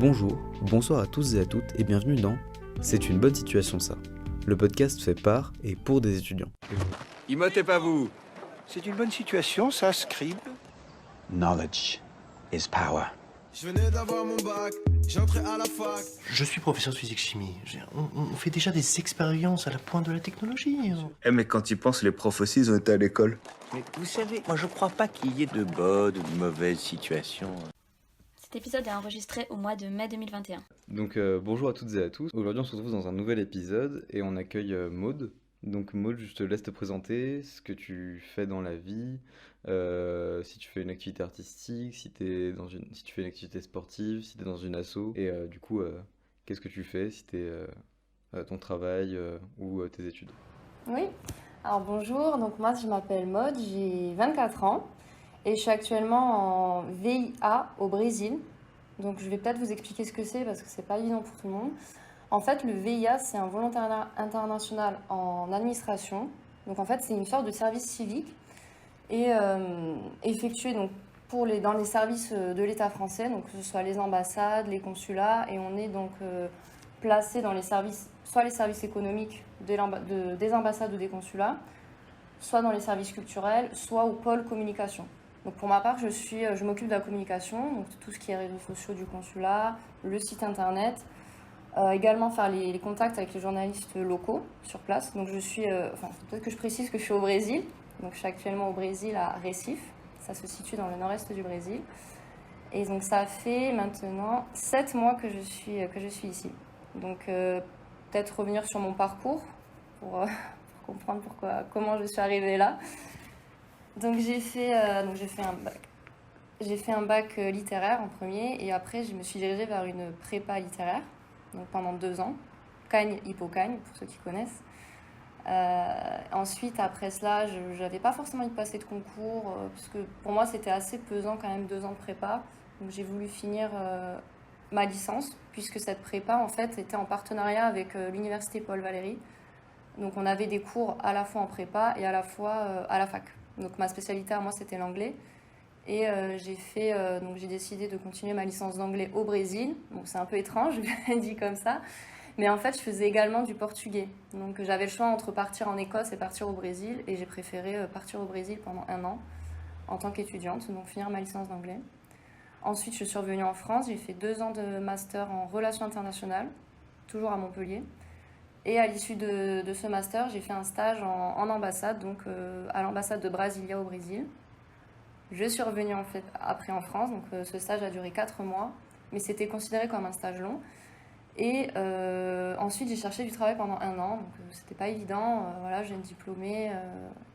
Bonjour, bonsoir à tous et à toutes et bienvenue dans C'est une bonne situation ça, le podcast fait par et pour des étudiants. Immotez pas vous. C'est une bonne situation, ça, Scribe. Knowledge is power. Je venais d'avoir mon bac, j'entrais à la fac. Je suis professeur de physique-chimie. On fait déjà des expériences à la pointe de la technologie. Mais quand tu penses, les profs aussi, ils ont été à l'école. Mais vous savez, moi je crois pas qu'il y ait de bonnes ou de mauvaises situations. Cet épisode est enregistré au mois de mai 2021. Donc bonjour à toutes et à tous, aujourd'hui on se retrouve dans un nouvel épisode et on accueille Maud. Donc Maud, je te laisse te présenter, ce que tu fais dans la vie, si tu fais une activité artistique, si tu fais une activité sportive, si tu es dans une asso, et du coup, qu'est-ce que tu fais, si tu ton travail ou tes études. Oui, alors bonjour, donc moi je m'appelle Maud, j'ai 24 ans et je suis actuellement en VIA au Brésil. Donc je vais peut-être vous expliquer ce que c'est parce que c'est pas évident pour tout le monde. En fait, le VIA, c'est un volontariat international en administration. Donc en fait, c'est une sorte de service civique et effectué donc, dans les services de l'État français, donc que ce soit les ambassades, les consulats, et on est donc placé dans les services, soit les services économiques des ambassades ou des consulats, soit dans les services culturels, soit au pôle communication. Donc pour ma part, je m'occupe de la communication, donc tout ce qui est réseaux sociaux du consulat, le site internet, également faire les contacts avec les journalistes locaux sur place. Donc peut-être que je précise que je suis au Brésil, donc je suis actuellement au Brésil à Recife, ça se situe dans le nord-est du Brésil. Et donc ça fait maintenant 7 mois que je suis ici. Donc peut-être revenir sur mon parcours pour comprendre comment je suis arrivée là. Donc j'ai fait un bac. J'ai fait un bac littéraire en premier et après je me suis dirigée vers une prépa littéraire, donc pendant 2 ans, Cagnes, Hippocagne pour ceux qui connaissent. Ensuite après cela, je n'avais pas forcément envie de passer de concours parce que pour moi c'était assez pesant quand même 2 ans de prépa. Donc j'ai voulu finir ma licence puisque cette prépa en fait était en partenariat avec l'université Paul Valéry. Donc on avait des cours à la fois en prépa et à la fois à la fac. Donc ma spécialité à moi c'était l'anglais et j'ai décidé de continuer ma licence d'anglais au Brésil. Bon, c'est un peu étrange dit comme ça, mais en fait je faisais également du portugais. Donc j'avais le choix entre partir en Écosse et partir au Brésil et j'ai préféré partir au Brésil pendant 1 an en tant qu'étudiante, donc finir ma licence d'anglais. Ensuite je suis revenue en France, j'ai fait 2 ans de master en relations internationales, toujours à Montpellier. Et à l'issue de ce master, j'ai fait un stage en ambassade, donc à l'ambassade de Brasilia au Brésil. Je suis revenue en fait après en France, donc ce stage a duré 4 mois, mais c'était considéré comme un stage long. Et ensuite, j'ai cherché du travail pendant 1 an, donc c'était pas évident. Voilà, j'ai une diplômée,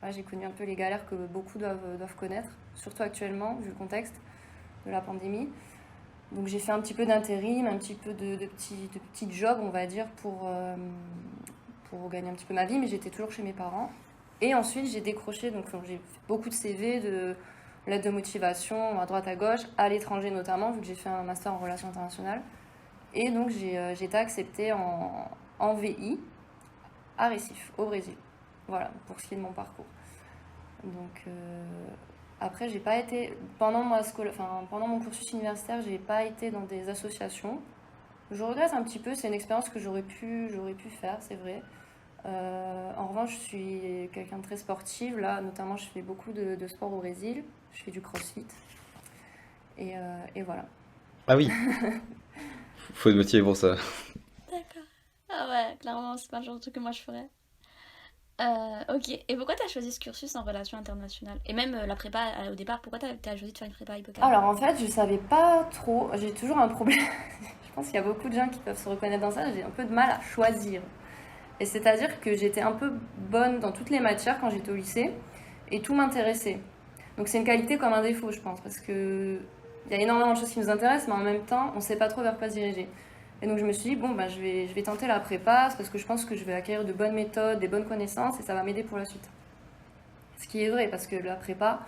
j'ai connu un peu les galères que beaucoup doivent connaître, surtout actuellement, vu le contexte de la pandémie. Donc j'ai fait un petit peu d'intérim, un petit peu de petits jobs, on va dire, pour gagner un petit peu ma vie, mais j'étais toujours chez mes parents. Et ensuite j'ai décroché, donc j'ai fait beaucoup de CV, de lettres de motivation à droite à gauche, à l'étranger notamment, vu que j'ai fait un master en relations internationales. Et donc j'ai été acceptée en VI à Recife, au Brésil. Voilà, pour ce qui est de mon parcours. Donc après, j'ai pas été pendant mon cursus universitaire, j'ai pas été dans des associations. Je regrette un petit peu, c'est une expérience que j'aurais pu faire, c'est vrai. En revanche, je suis quelqu'un de très sportive. Là, notamment, je fais beaucoup de sport au Brésil. Je fais du crossfit. Et voilà. Ah oui. Faut être motivé pour ça. D'accord. Ah ouais, clairement, c'est pas le genre de truc que moi je ferais. Ok, et pourquoi t'as choisi ce cursus en relations internationales? Et même la prépa au départ, pourquoi t'as choisi de faire une prépa Hippocagne? Alors en fait, je savais pas trop, j'ai toujours un problème. Je pense qu'il y a beaucoup de gens qui peuvent se reconnaître dans ça, j'ai un peu de mal à choisir. Et c'est-à-dire que j'étais un peu bonne dans toutes les matières quand j'étais au lycée et tout m'intéressait. Donc c'est une qualité comme un défaut, je pense, parce que il y a énormément de choses qui nous intéressent, mais en même temps, on sait pas trop vers quoi se diriger. Et donc je me suis dit, je vais tenter la prépa, parce que je pense que je vais acquérir de bonnes méthodes, des bonnes connaissances, et ça va m'aider pour la suite. Ce qui est vrai, parce que la prépa,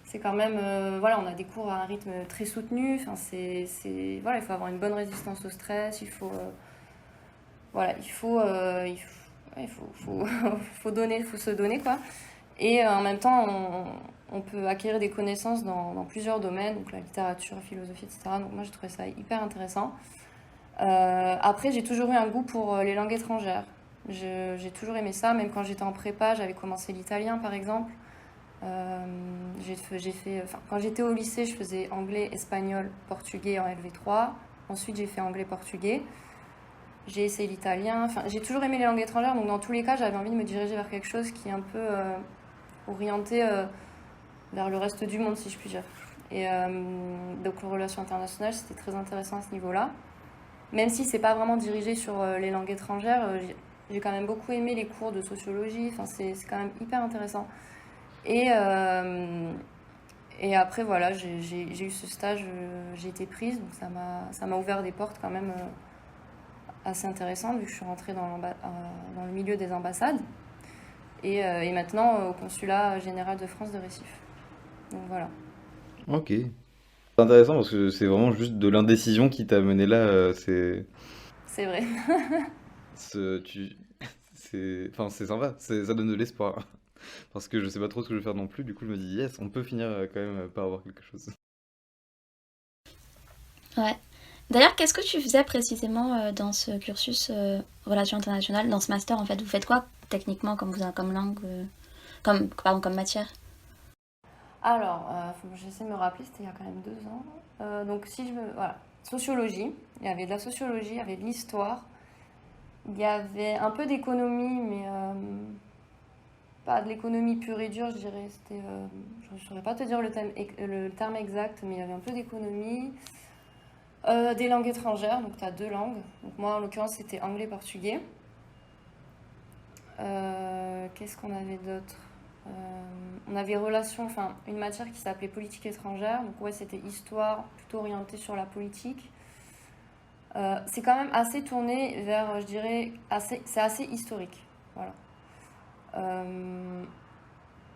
c'est quand même, on a des cours à un rythme très soutenu, il faut avoir une bonne résistance au stress, il faut se donner, quoi. Et en même temps, On peut acquérir des connaissances dans plusieurs domaines, donc la littérature, la philosophie, etc. Donc moi, j'ai trouvé ça hyper intéressant. Après, j'ai toujours eu un goût pour les langues étrangères. J'ai toujours aimé ça, même quand j'étais en prépa, j'avais commencé l'italien, par exemple. Quand j'étais au lycée, je faisais anglais, espagnol, portugais en LV3. Ensuite, j'ai fait anglais-portugais. J'ai essayé l'italien. Enfin, j'ai toujours aimé les langues étrangères, donc dans tous les cas, j'avais envie de me diriger vers quelque chose qui est un peu orienté vers le reste du monde, si je puis dire. Et donc, les relations internationales, c'était très intéressant à ce niveau-là. Même si c'est pas vraiment dirigé sur les langues étrangères, j'ai quand même beaucoup aimé les cours de sociologie. Enfin, c'est quand même hyper intéressant. Et après, voilà, j'ai eu ce stage, j'ai été prise, donc ça m'a ouvert des portes quand même assez intéressantes, vu que je suis rentrée dans le milieu des ambassades. Et maintenant, au consulat général de France de Récif. Donc voilà. Ok. C'est intéressant parce que c'est vraiment juste de l'indécision qui t'a mené là. C'est vrai. ce- tu, enfin, c'est sympa, ça donne de l'espoir. Parce que je sais pas trop ce que je vais faire non plus, du coup je me dis yes, on peut finir quand même par avoir quelque chose. Ouais. D'ailleurs, qu'est-ce que tu faisais précisément dans ce cursus relations internationales, dans ce master en fait? Vous faites quoi techniquement comme langue, comme matière? Alors, j'essaie de me rappeler, c'était il y a quand même 2 ans. Donc voilà, sociologie, il y avait de la sociologie, il y avait de l'histoire, il y avait un peu d'économie, mais pas de l'économie pure et dure, je dirais. Je ne saurais pas te dire le terme exact, mais il y avait un peu d'économie. Des langues étrangères, donc tu as 2 langues. Donc moi, en l'occurrence, c'était anglais-portugais. Qu'est-ce qu'on avait d'autre? On avait une matière qui s'appelait politique étrangère. Donc ouais, c'était histoire, plutôt orientée sur la politique. C'est quand même assez tourné vers, je dirais, c'est assez historique. Voilà.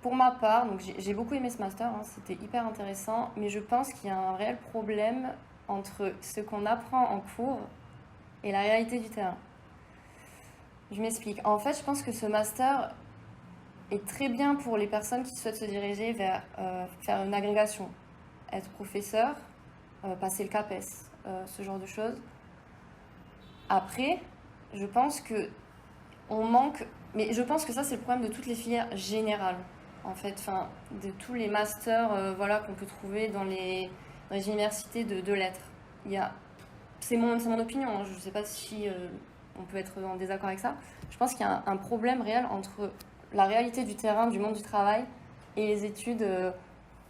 Pour ma part, donc j'ai beaucoup aimé ce master, hein, c'était hyper intéressant, mais je pense qu'il y a un réel problème entre ce qu'on apprend en cours et la réalité du terrain. Je m'explique. En fait, je pense que ce master est très bien pour les personnes qui souhaitent se diriger vers faire une agrégation, être professeur, passer le CAPES, ce genre de choses. Après, je pense que on manque, mais je pense que ça c'est le problème de toutes les filières générales, en fait, enfin, de tous les masters voilà, qu'on peut trouver dans les universités de lettres. C'est mon opinion, hein, je ne sais pas si on peut être en désaccord avec ça. Je pense qu'il y a un problème réel entre la réalité du terrain, du monde du travail, et les études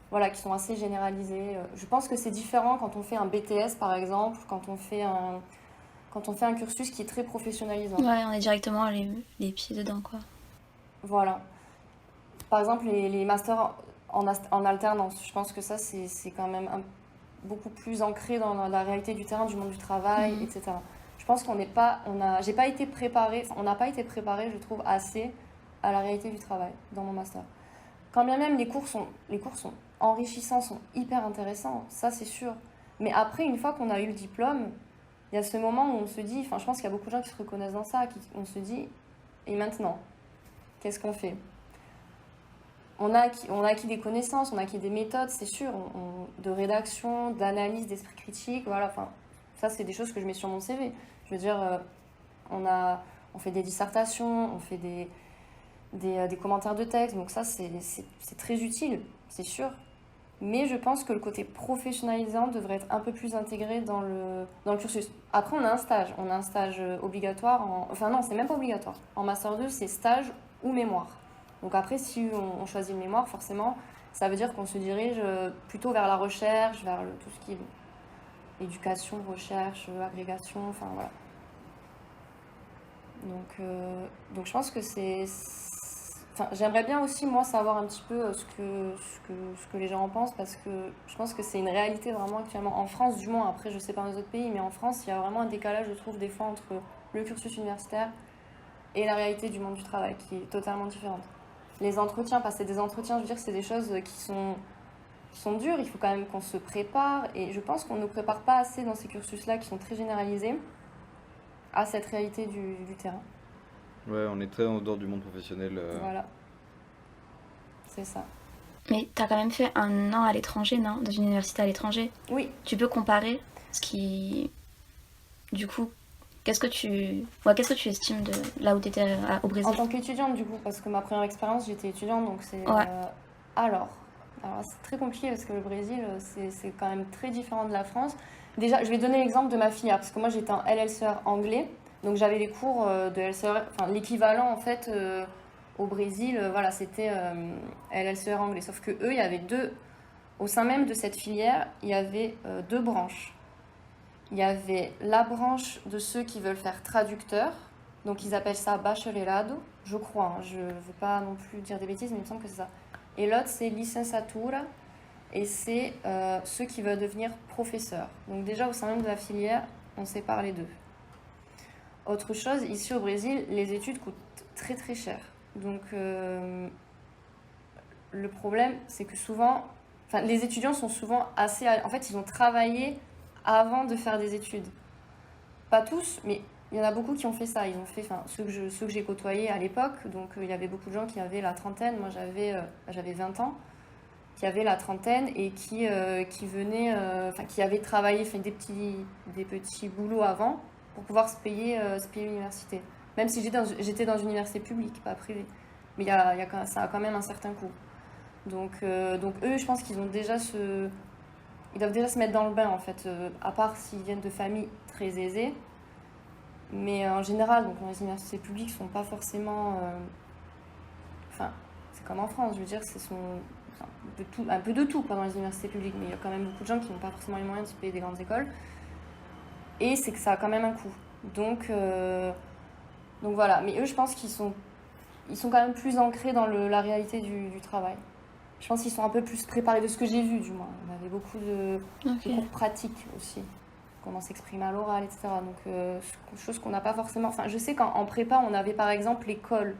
voilà, qui sont assez généralisées. Je pense que c'est différent quand on fait un BTS, par exemple, quand on fait un cursus qui est très professionnalisant. Ouais, on est directement les pieds dedans, quoi. Voilà. Par exemple, les masters en alternance, je pense que ça, c'est quand même beaucoup plus ancré dans la réalité du terrain, du monde du travail, etc. Je pense qu'on n'a pas été préparé, je trouve, assez à la réalité du travail dans mon master. Quand bien même les cours sont enrichissants, sont hyper intéressants, ça c'est sûr. Mais après, une fois qu'on a eu le diplôme, il y a ce moment où on se dit, enfin je pense qu'il y a beaucoup de gens qui se reconnaissent dans ça, on se dit, et maintenant, qu'est-ce qu'on fait? On a acquis des connaissances, on a acquis des méthodes, c'est sûr, de rédaction, d'analyse, d'esprit critique, voilà, enfin, ça c'est des choses que je mets sur mon CV. Je veux dire, on fait des dissertations, on fait des commentaires de texte, donc ça c'est très utile, c'est sûr. Mais je pense que le côté professionnalisant devrait être un peu plus intégré dans le cursus. Après, on a un stage obligatoire, enfin non, c'est même pas obligatoire. En Master 2, c'est stage ou mémoire. Donc après, si on choisit le mémoire, forcément, ça veut dire qu'on se dirige plutôt vers la recherche, vers tout ce qui est éducation, recherche, agrégation, enfin voilà. Donc je pense que Enfin, j'aimerais bien aussi, moi, savoir un petit peu ce que les gens en pensent, parce que je pense que c'est une réalité vraiment actuellement en France, du moins. Après, je sais pas dans les autres pays, mais en France, il y a vraiment un décalage, je trouve, des fois, entre le cursus universitaire et la réalité du monde du travail, qui est totalement différente. Les entretiens, passer des entretiens, je veux dire, c'est des choses qui sont dures, il faut quand même qu'on se prépare, et je pense qu'on ne nous prépare pas assez dans ces cursus-là, qui sont très généralisés, à cette réalité du terrain. Ouais, on est très en dehors du monde professionnel. Voilà. C'est ça. Mais t'as quand même fait un an à l'étranger, non? Dans une université à l'étranger. Oui, Tu peux comparer ce qui... Du coup, qu'est-ce que tu estimes de là où t'étais au Brésil? en tant qu'étudiante du coup, parce que ma première expérience, j'étais étudiante, donc c'est... Ouais. Alors, c'est très compliqué parce que le Brésil, c'est quand même très différent de la France. Déjà, je vais donner l'exemple de ma filière, parce que moi j'étais en LLCR anglais, donc j'avais les cours de LLCR, enfin l'équivalent en fait au Brésil, voilà, c'était LLCR anglais. Sauf que eux, il y avait au sein même de cette filière, il y avait deux branches. Il y avait la branche de ceux qui veulent faire traducteur, donc ils appellent ça bacharelado, je crois, hein, je ne veux pas non plus dire des bêtises, mais il me semble que c'est ça. Et l'autre, c'est licenciatura, et c'est ceux qui veulent devenir professeurs. Donc déjà, au sein même de la filière, on sépare les deux. Autre chose, ici au Brésil, les études coûtent très très cher. Donc le problème, c'est que souvent, enfin, les étudiants sont souvent assez... En fait, ils ont travaillé avant de faire des études. Pas tous, mais il y en a beaucoup qui ont fait ça. Ils ont fait, enfin, ceux que j'ai côtoyés à l'époque, donc il y avait beaucoup de gens qui avaient la trentaine. Moi, j'avais 20 ans, qui avaient la trentaine et qui venaient, enfin, qui avaient travaillé, fait des petits boulots avant pour pouvoir se payer l'université. Même si j'étais dans une université publique, pas privée. Mais ça a quand même un certain coût. Donc eux, je pense qu'ils ont déjà ils doivent déjà se mettre dans le bain, en fait, à part s'ils viennent de familles très aisées. Mais en général, donc, dans les universités publiques, ne sont pas forcément... Enfin, c'est comme en France, je veux dire, un peu de tout quoi, dans les universités publiques. Mais il y a quand même beaucoup de gens qui n'ont pas forcément les moyens de se payer des grandes écoles. Et c'est que ça a quand même un coût. Donc voilà. Mais eux, je pense qu'ils sont quand même plus ancrés dans la réalité du travail. Je pense qu'ils sont un peu plus préparés de ce que j'ai vu, du moins. On avait beaucoup de cours pratiques aussi, comment s'exprimer à l'oral, etc. Donc, chose qu'on n'a pas forcément... Enfin, je sais qu'en prépa, on avait par exemple l'école.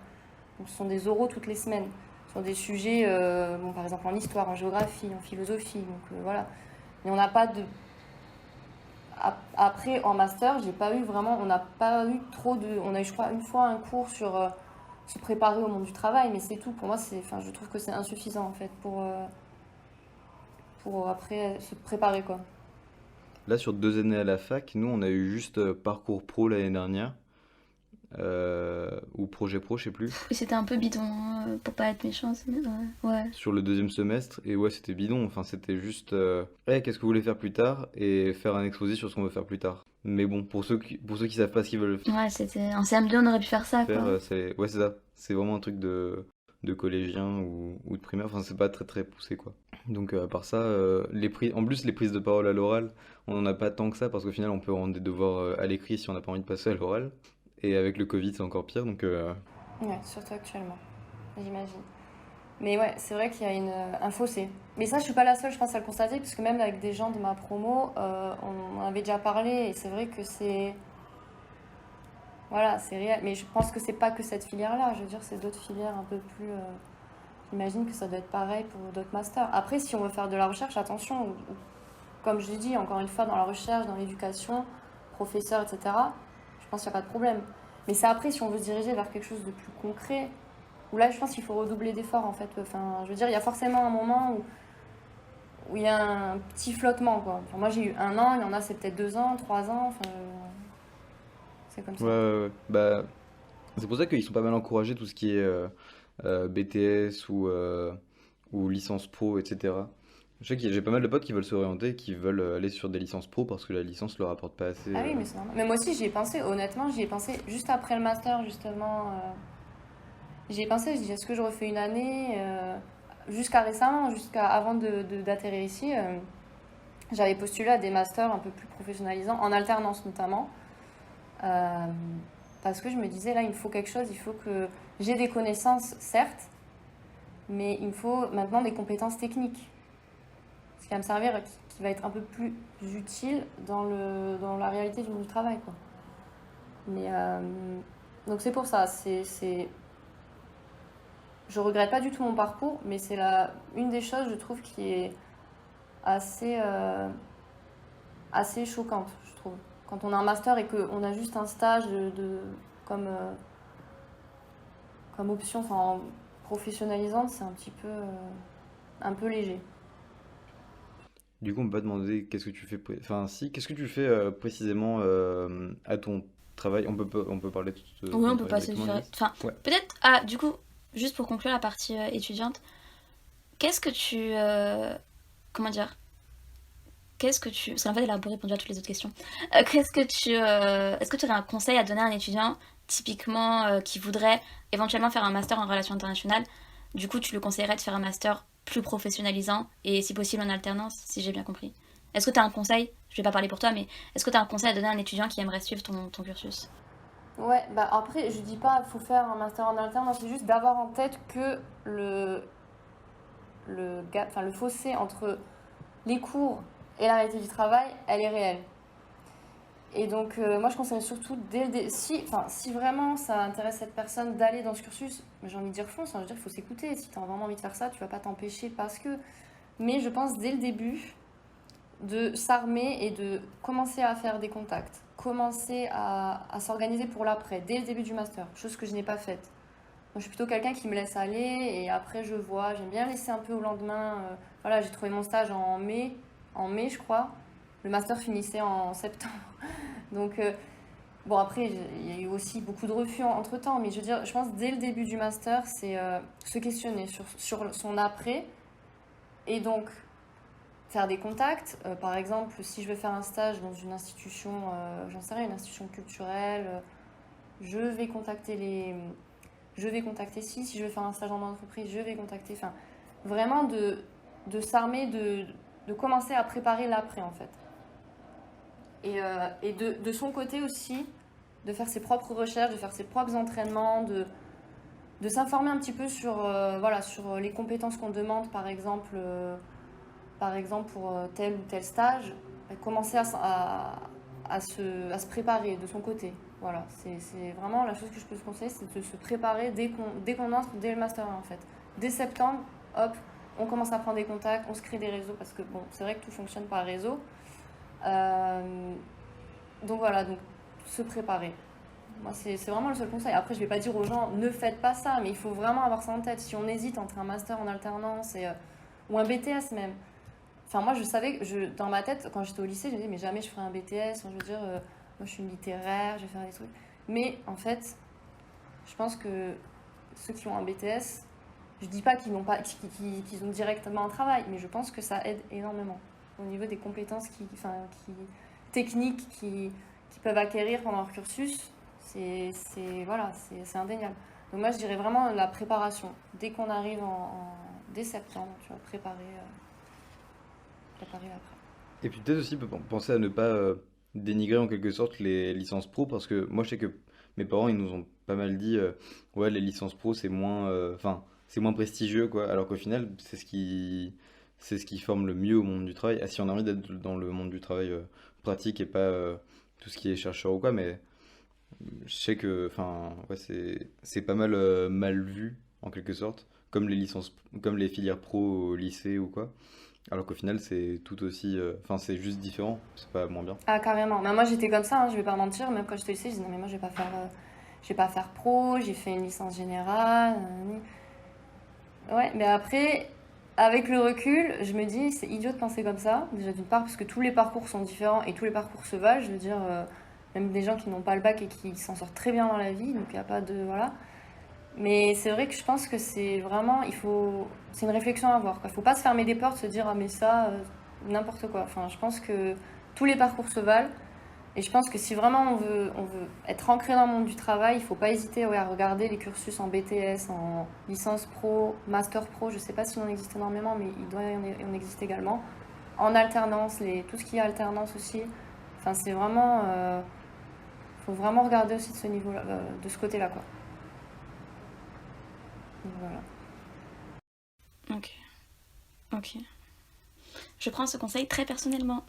Donc, ce sont des oraux toutes les semaines sur des sujets, par exemple en histoire, en géographie, en philosophie. Donc, voilà. Mais on n'a pas de... Après, en master, on n'a pas eu trop de... On a eu, je crois, une fois un cours sur... se préparer au monde du travail, mais c'est tout. Pour moi, je trouve que c'est insuffisant en fait pour après se préparer quoi. Là, sur 2 années à la fac, nous, on a eu juste parcours pro l'année dernière, ou projet pro, je sais plus, Et c'était un peu bidon, hein, pour pas être méchant, mais ouais. sur le deuxième semestre. Et ouais, c'était bidon. Enfin, c'était juste, hey, qu'est-ce que vous voulez faire plus tard? Et faire un exposé sur ce qu'on veut faire plus tard. Mais bon, pour ceux qui savent pas ce qu'ils veulent Ouais, c'était... En CM2, on aurait pu faire ça, faire, quoi. ouais, c'est ça. C'est vraiment un truc de collégien ou de primaire. Enfin, c'est pas très très poussé, quoi. Donc, à part ça, en plus, les prises de parole à l'oral, on n'en a pas tant que ça parce qu'au final, on peut rendre des devoirs à l'écrit si on n'a pas envie de passer à l'oral. Et avec le Covid, c'est encore pire. Donc, Ouais, surtout actuellement, j'imagine. Mais ouais, c'est vrai qu'il y a un fossé. Mais ça, je suis pas la seule, je pense, à le constater, parce que même avec des gens de ma promo, on en avait déjà parlé, et c'est vrai que c'est... Voilà, c'est réel. Mais je pense que c'est pas que cette filière-là, je veux dire, c'est d'autres filières un peu plus... J'imagine que ça doit être pareil pour d'autres masters. Après, si on veut faire de la recherche, attention, comme je l'ai dit, encore une fois, dans la recherche, dans l'éducation, professeur, etc., je pense qu'il n'y a pas de problème. Mais c'est après, si on veut se diriger vers quelque chose de plus concret, où là, je pense qu'il faut redoubler d'efforts, en fait. Enfin, je veux dire, il y a forcément un moment où il y a un petit flottement, quoi. Enfin, moi, j'ai eu 1 an, il y en a, c'est peut-être 2 ans, 3 ans, enfin... C'est comme ça. ouais. Bah, c'est pour ça qu'ils sont pas mal encouragés, tout ce qui est BTS ou licence pro, etc. Je sais que j'ai pas mal de potes qui veulent s'orienter, qui veulent aller sur des licences pro parce que la licence leur apporte pas assez. Ah oui, mais c'est normal. Mais moi aussi, j'y ai pensé, honnêtement, j'y ai pensé juste après le master, justement. J'y ai pensé, je dis, est-ce que je refais une année jusqu'à récemment, avant d'atterrir ici, j'avais postulé à des masters un peu plus professionnalisants, en alternance notamment. Parce que je me disais, là, il me faut quelque chose, il faut que j'ai des connaissances, certes, mais il me faut maintenant des compétences techniques. Ce qui va me servir, qui va être un peu plus utile dans la réalité du monde du travail, quoi. Mais, donc c'est pour ça, je regrette pas du tout mon parcours, mais c'est une des choses, je trouve, qui est assez choquante, je trouve. Quand on a un master et qu'on a juste un stage comme option, enfin, professionnalisante, c'est un petit peu un peu léger. Du coup, on peut pas demander qu'est-ce que tu fais, enfin si, qu'est-ce que tu fais précisément à ton travail? On peut parler de Oui, ton on peut travail passer directement, sur... Anaïs? Enfin, Ouais. peut-être... Ah, du coup, juste pour conclure la partie étudiante, qu'est-ce que tu... comment dire? Qu'est-ce que tu... Parce qu'en fait, elle a un peu répondu à toutes les autres questions. Qu'est-ce que tu... Est-ce que tu aurais un conseil à donner à un étudiant, typiquement, qui voudrait éventuellement faire un master en relations internationales? Du coup, tu lui conseillerais de faire un master plus professionnalisant et si possible en alternance, si j'ai bien compris. Est-ce que tu as un conseil? Je vais pas parler pour toi, mais est-ce que tu as un conseil à donner à un étudiant qui aimerait suivre ton cursus? Ouais, bah après, je dis pas faut faire un master en alternance, c'est juste d'avoir en tête que le fossé entre les cours et la réalité du travail, elle est réelle. Et donc, moi, je conseille surtout, si vraiment ça intéresse cette personne d'aller dans ce cursus, j'ai envie de dire fonce, hein, je veux dire, il faut s'écouter. Si tu as vraiment envie de faire ça, tu vas pas t'empêcher parce que. Mais je pense dès le début de s'armer et de commencer à faire des contacts, commencer à s'organiser pour l'après, dès le début du master, chose que je n'ai pas faite. Moi, je suis plutôt quelqu'un qui me laisse aller et après je vois, j'aime bien laisser un peu au lendemain. Voilà, j'ai trouvé mon stage en mai, je crois. Le master finissait en septembre. Donc, bon, après, il y a eu aussi beaucoup de refus entre-temps, mais je veux dire, je pense dès le début du master, c'est se questionner sur son après et donc faire des contacts. Par exemple, si je veux faire un stage dans une institution, j'en sais rien, une institution culturelle, je vais contacter si je veux faire un stage en entreprise, je vais contacter, enfin, vraiment de s'armer, de commencer à préparer l'après, en fait. Et de son côté aussi, de faire ses propres recherches, de faire ses propres entraînements, de s'informer un petit peu sur, voilà, sur les compétences qu'on demande, par exemple pour tel ou tel stage, commencer à se préparer de son côté. Voilà, c'est vraiment la chose que je peux te conseiller, c'est de se préparer dès qu'on entre, dès le master 1 en fait. Dès septembre, hop, on commence à prendre des contacts, on se crée des réseaux, parce que bon, c'est vrai que tout fonctionne par réseau. Donc voilà, donc se préparer. Moi, c'est vraiment le seul conseil. Après, je vais pas dire aux gens, ne faites pas ça, mais il faut vraiment avoir ça en tête. Si on hésite entre un master en alternance ou un BTS même. Enfin, moi, je savais, dans ma tête, quand j'étais au lycée, je me disais, mais jamais je ferai un BTS. Enfin, je veux dire, moi, je suis une littéraire, je vais faire des trucs. Mais en fait, je pense que ceux qui ont un BTS, je dis pas qu'ils ont directement un travail, mais je pense que ça aide énormément au niveau des compétences techniques qui peuvent acquérir pendant leur cursus. Voilà, c'est indéniable. Donc moi, je dirais vraiment la préparation. Dès qu'on arrive dès septembre, tu vas préparer l'après. Et puis peut-être aussi penser à ne pas dénigrer en quelque sorte les licences pro, parce que moi je sais que mes parents ils nous ont pas mal dit ouais les licences pro c'est moins enfin c'est moins prestigieux quoi, alors qu'au final c'est ce qui forme le mieux au monde du travail. Ah, si on a envie d'être dans le monde du travail pratique et pas tout ce qui est chercheur ou quoi, mais je sais que enfin ouais c'est pas mal mal vu en quelque sorte, comme les licences comme les filières pro au lycée ou quoi. Alors qu'au final, c'est tout aussi. Enfin, c'est juste différent, c'est pas moins bien. Ah, carrément. Mais moi, j'étais comme ça, hein, je vais pas mentir. Même quand j'étais au lycée, je disais, non, mais moi, je vais pas faire pro, j'ai fait une licence générale. Ouais, mais après, avec le recul, je me dis, c'est idiot de penser comme ça. Déjà, d'une part, parce que tous les parcours sont différents et tous les parcours se valent. Je veux dire, même des gens qui n'ont pas le bac et qui s'en sortent très bien dans la vie, donc il n'y a pas de. Voilà. Mais c'est vrai que je pense que c'est vraiment, c'est une réflexion à avoir, quoi. Faut pas se fermer des portes, se dire, ah mais ça, n'importe quoi. Enfin, je pense que tous les parcours se valent. Et je pense que si vraiment on veut être ancré dans le monde du travail, il faut pas hésiter ouais, à regarder les cursus en BTS, en licence pro, master pro. Je sais pas s'il en existe énormément, mais il doit y en exister également. En alternance, tout ce qui est alternance aussi. Enfin, c'est vraiment, faut vraiment regarder aussi de ce niveau-là, de ce côté-là, quoi. Voilà. Ok. Je prends ce conseil très personnellement.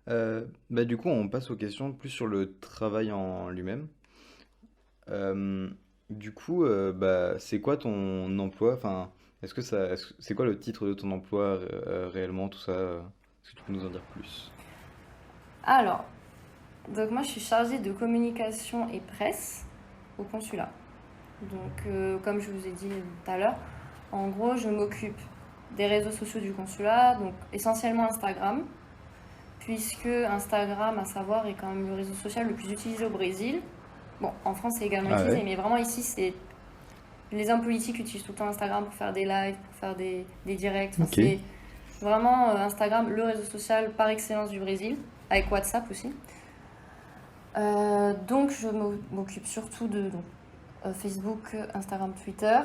Bah, du coup, on passe aux questions plus sur le travail en lui-même. Euh, du coup, bah, c'est quoi ton emploi? Enfin, c'est quoi le titre de ton emploi réellement, tout ça? Est-ce que tu peux nous en dire plus? Alors, donc moi je suis chargée de communication et presse au consulat. Donc, comme je vous ai dit tout à l'heure, en gros, je m'occupe des réseaux sociaux du consulat, donc essentiellement Instagram, puisque Instagram, à savoir, est quand même le réseau social le plus utilisé au Brésil. Bon, en France, c'est également Ah utilisé, ouais? mais vraiment ici, c'est les hommes politiques utilisent tout le temps Instagram pour faire des lives, pour faire des directs. Enfin, Ok. c'est vraiment Instagram, le réseau social par excellence du Brésil, avec WhatsApp aussi. Donc, je m'occupe surtout de Facebook, Instagram, Twitter.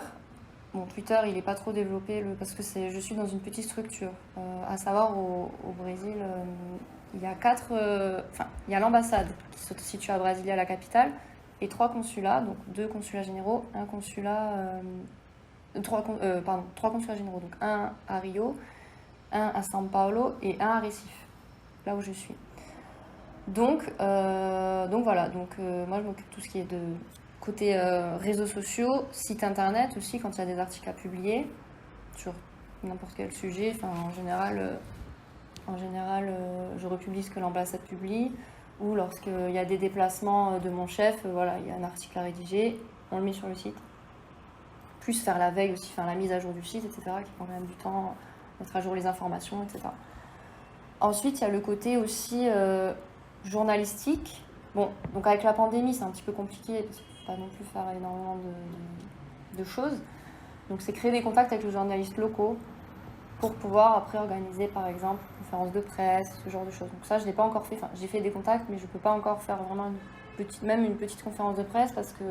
Bon, Twitter, il n'est pas trop développé parce que je suis dans une petite structure. À savoir, au Brésil, il y a il y a l'ambassade qui se situe à Brasilia, la capitale, et 3 consulats, donc 2 consulats généraux, un consulat, 3 consulats généraux, donc un à Rio, un à São Paulo et un à Recife, là où je suis. Donc voilà, moi je m'occupe de tout ce qui est de côté réseaux sociaux, site internet aussi, quand il y a des articles à publier sur n'importe quel sujet. Enfin, en général, je republie ce que l'ambassade publie, ou lorsqu'il y a des déplacements de mon chef, voilà, il y a un article à rédiger, on le met sur le site. Plus faire la veille aussi, faire la mise à jour du site, etc., qui prend quand même du temps, mettre à jour les informations, etc. Ensuite, il y a le côté aussi journalistique. Bon, donc avec la pandémie, c'est un petit peu compliqué, parce qu'il ne faut pas non plus faire énormément de choses. Donc c'est créer des contacts avec les journalistes locaux pour pouvoir après organiser, par exemple, une conférence de presse, ce genre de choses. Donc ça, je ne l'ai pas encore fait. Enfin, j'ai fait des contacts, mais je ne peux pas encore faire vraiment une petite conférence de presse, parce que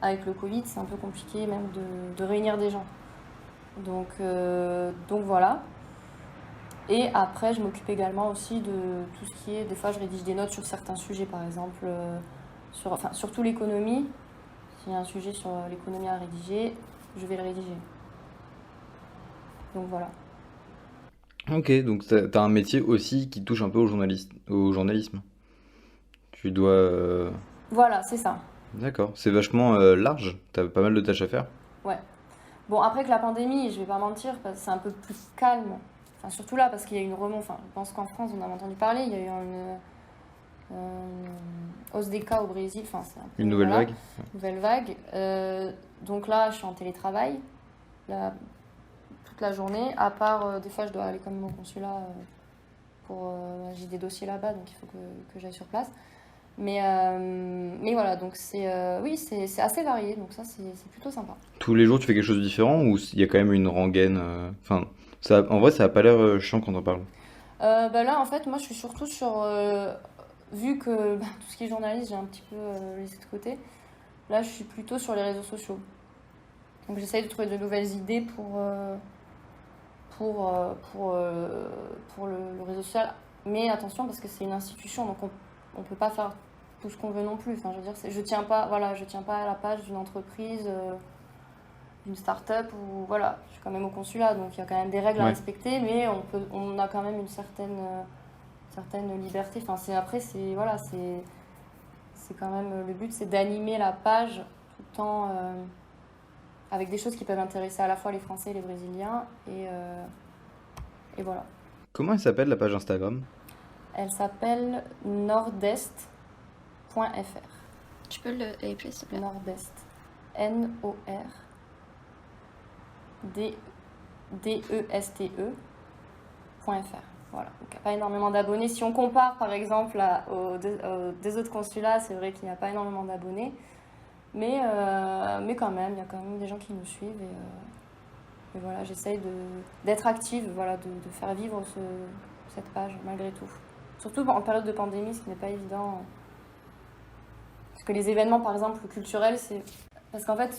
avec le Covid, c'est un peu compliqué même de réunir des gens. Donc voilà. Et après, je m'occupe également aussi de tout ce qui est... Des fois, je rédige des notes sur certains sujets, par exemple, surtout l'économie. S'il y a un sujet sur l'économie à rédiger, je vais le rédiger. Donc voilà. Ok, donc t'as un métier aussi qui touche un peu au journalisme. Tu dois... Voilà, c'est ça. D'accord, c'est vachement large, t'as pas mal de tâches à faire. Ouais. Bon, après que la pandémie, je vais pas mentir, parce que c'est un peu plus calme. Enfin, surtout là, parce qu'il y a eu une remontée. Enfin, je pense qu'en France, on en a entendu parler. Il y a eu une hausse des cas au Brésil. Enfin, c'est un peu, Une nouvelle voilà, vague. nouvelle vague. Donc là, je suis en télétravail toute la journée. À part, des fois, je dois aller quand même au consulat j'ai des dossiers là-bas, donc il faut que j'aille sur place. Mais voilà, donc oui, c'est assez varié. Donc ça, c'est plutôt sympa. Tous les jours, tu fais quelque chose de différent ou il y a quand même une rengaine Enfin, en vrai, ça a pas l'air chiant quand on parle. Là, en fait, moi, je suis surtout sur... vu que tout ce qui est journaliste, j'ai un petit peu laissé de côté, là, je suis plutôt sur les réseaux sociaux. Donc, j'essaye de trouver de nouvelles idées pour le réseau social. Mais attention, parce que c'est une institution, donc on peut pas faire tout ce qu'on veut non plus. Enfin, je veux dire, je tiens pas à la page d'une entreprise, d'une start-up, ou voilà, je suis quand même au consulat, donc il y a quand même des règles à Ouais. respecter, mais on a quand même une certaine liberté. Enfin, c'est quand même le but, c'est d'animer la page tout le temps avec des choses qui peuvent intéresser à la fois les Français et les Brésiliens, et voilà. Comment elle s'appelle la page Instagram? Elle s'appelle nordest.fr. Tu peux le appeler, s'il te plaît. Nordest. NORDESTE.fr. Voilà, donc il n'y a pas énormément d'abonnés. Si on compare par exemple aux deux autres consulats, c'est vrai qu'il n'y a pas énormément d'abonnés. Mais quand même, il y a quand même des gens qui nous suivent. Et voilà, j'essaye d'être active, voilà, de faire vivre cette page malgré tout. Surtout en période de pandémie, ce qui n'est pas évident. Parce que les événements, par exemple, culturels, c'est... Parce qu'en fait,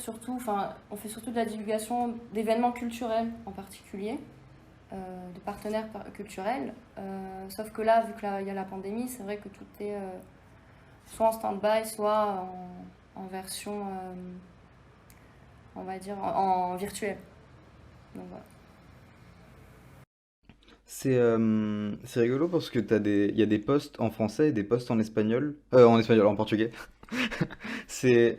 on fait surtout de la divulgation d'événements culturels en particulier, de partenaires culturels. Sauf que là, vu qu'il y a la pandémie, c'est vrai que tout est soit en stand-by, soit en version, on va dire, en virtuel. Donc voilà. C'est rigolo parce que il y a des posts en français et des posts en espagnol, en portugais. C'est,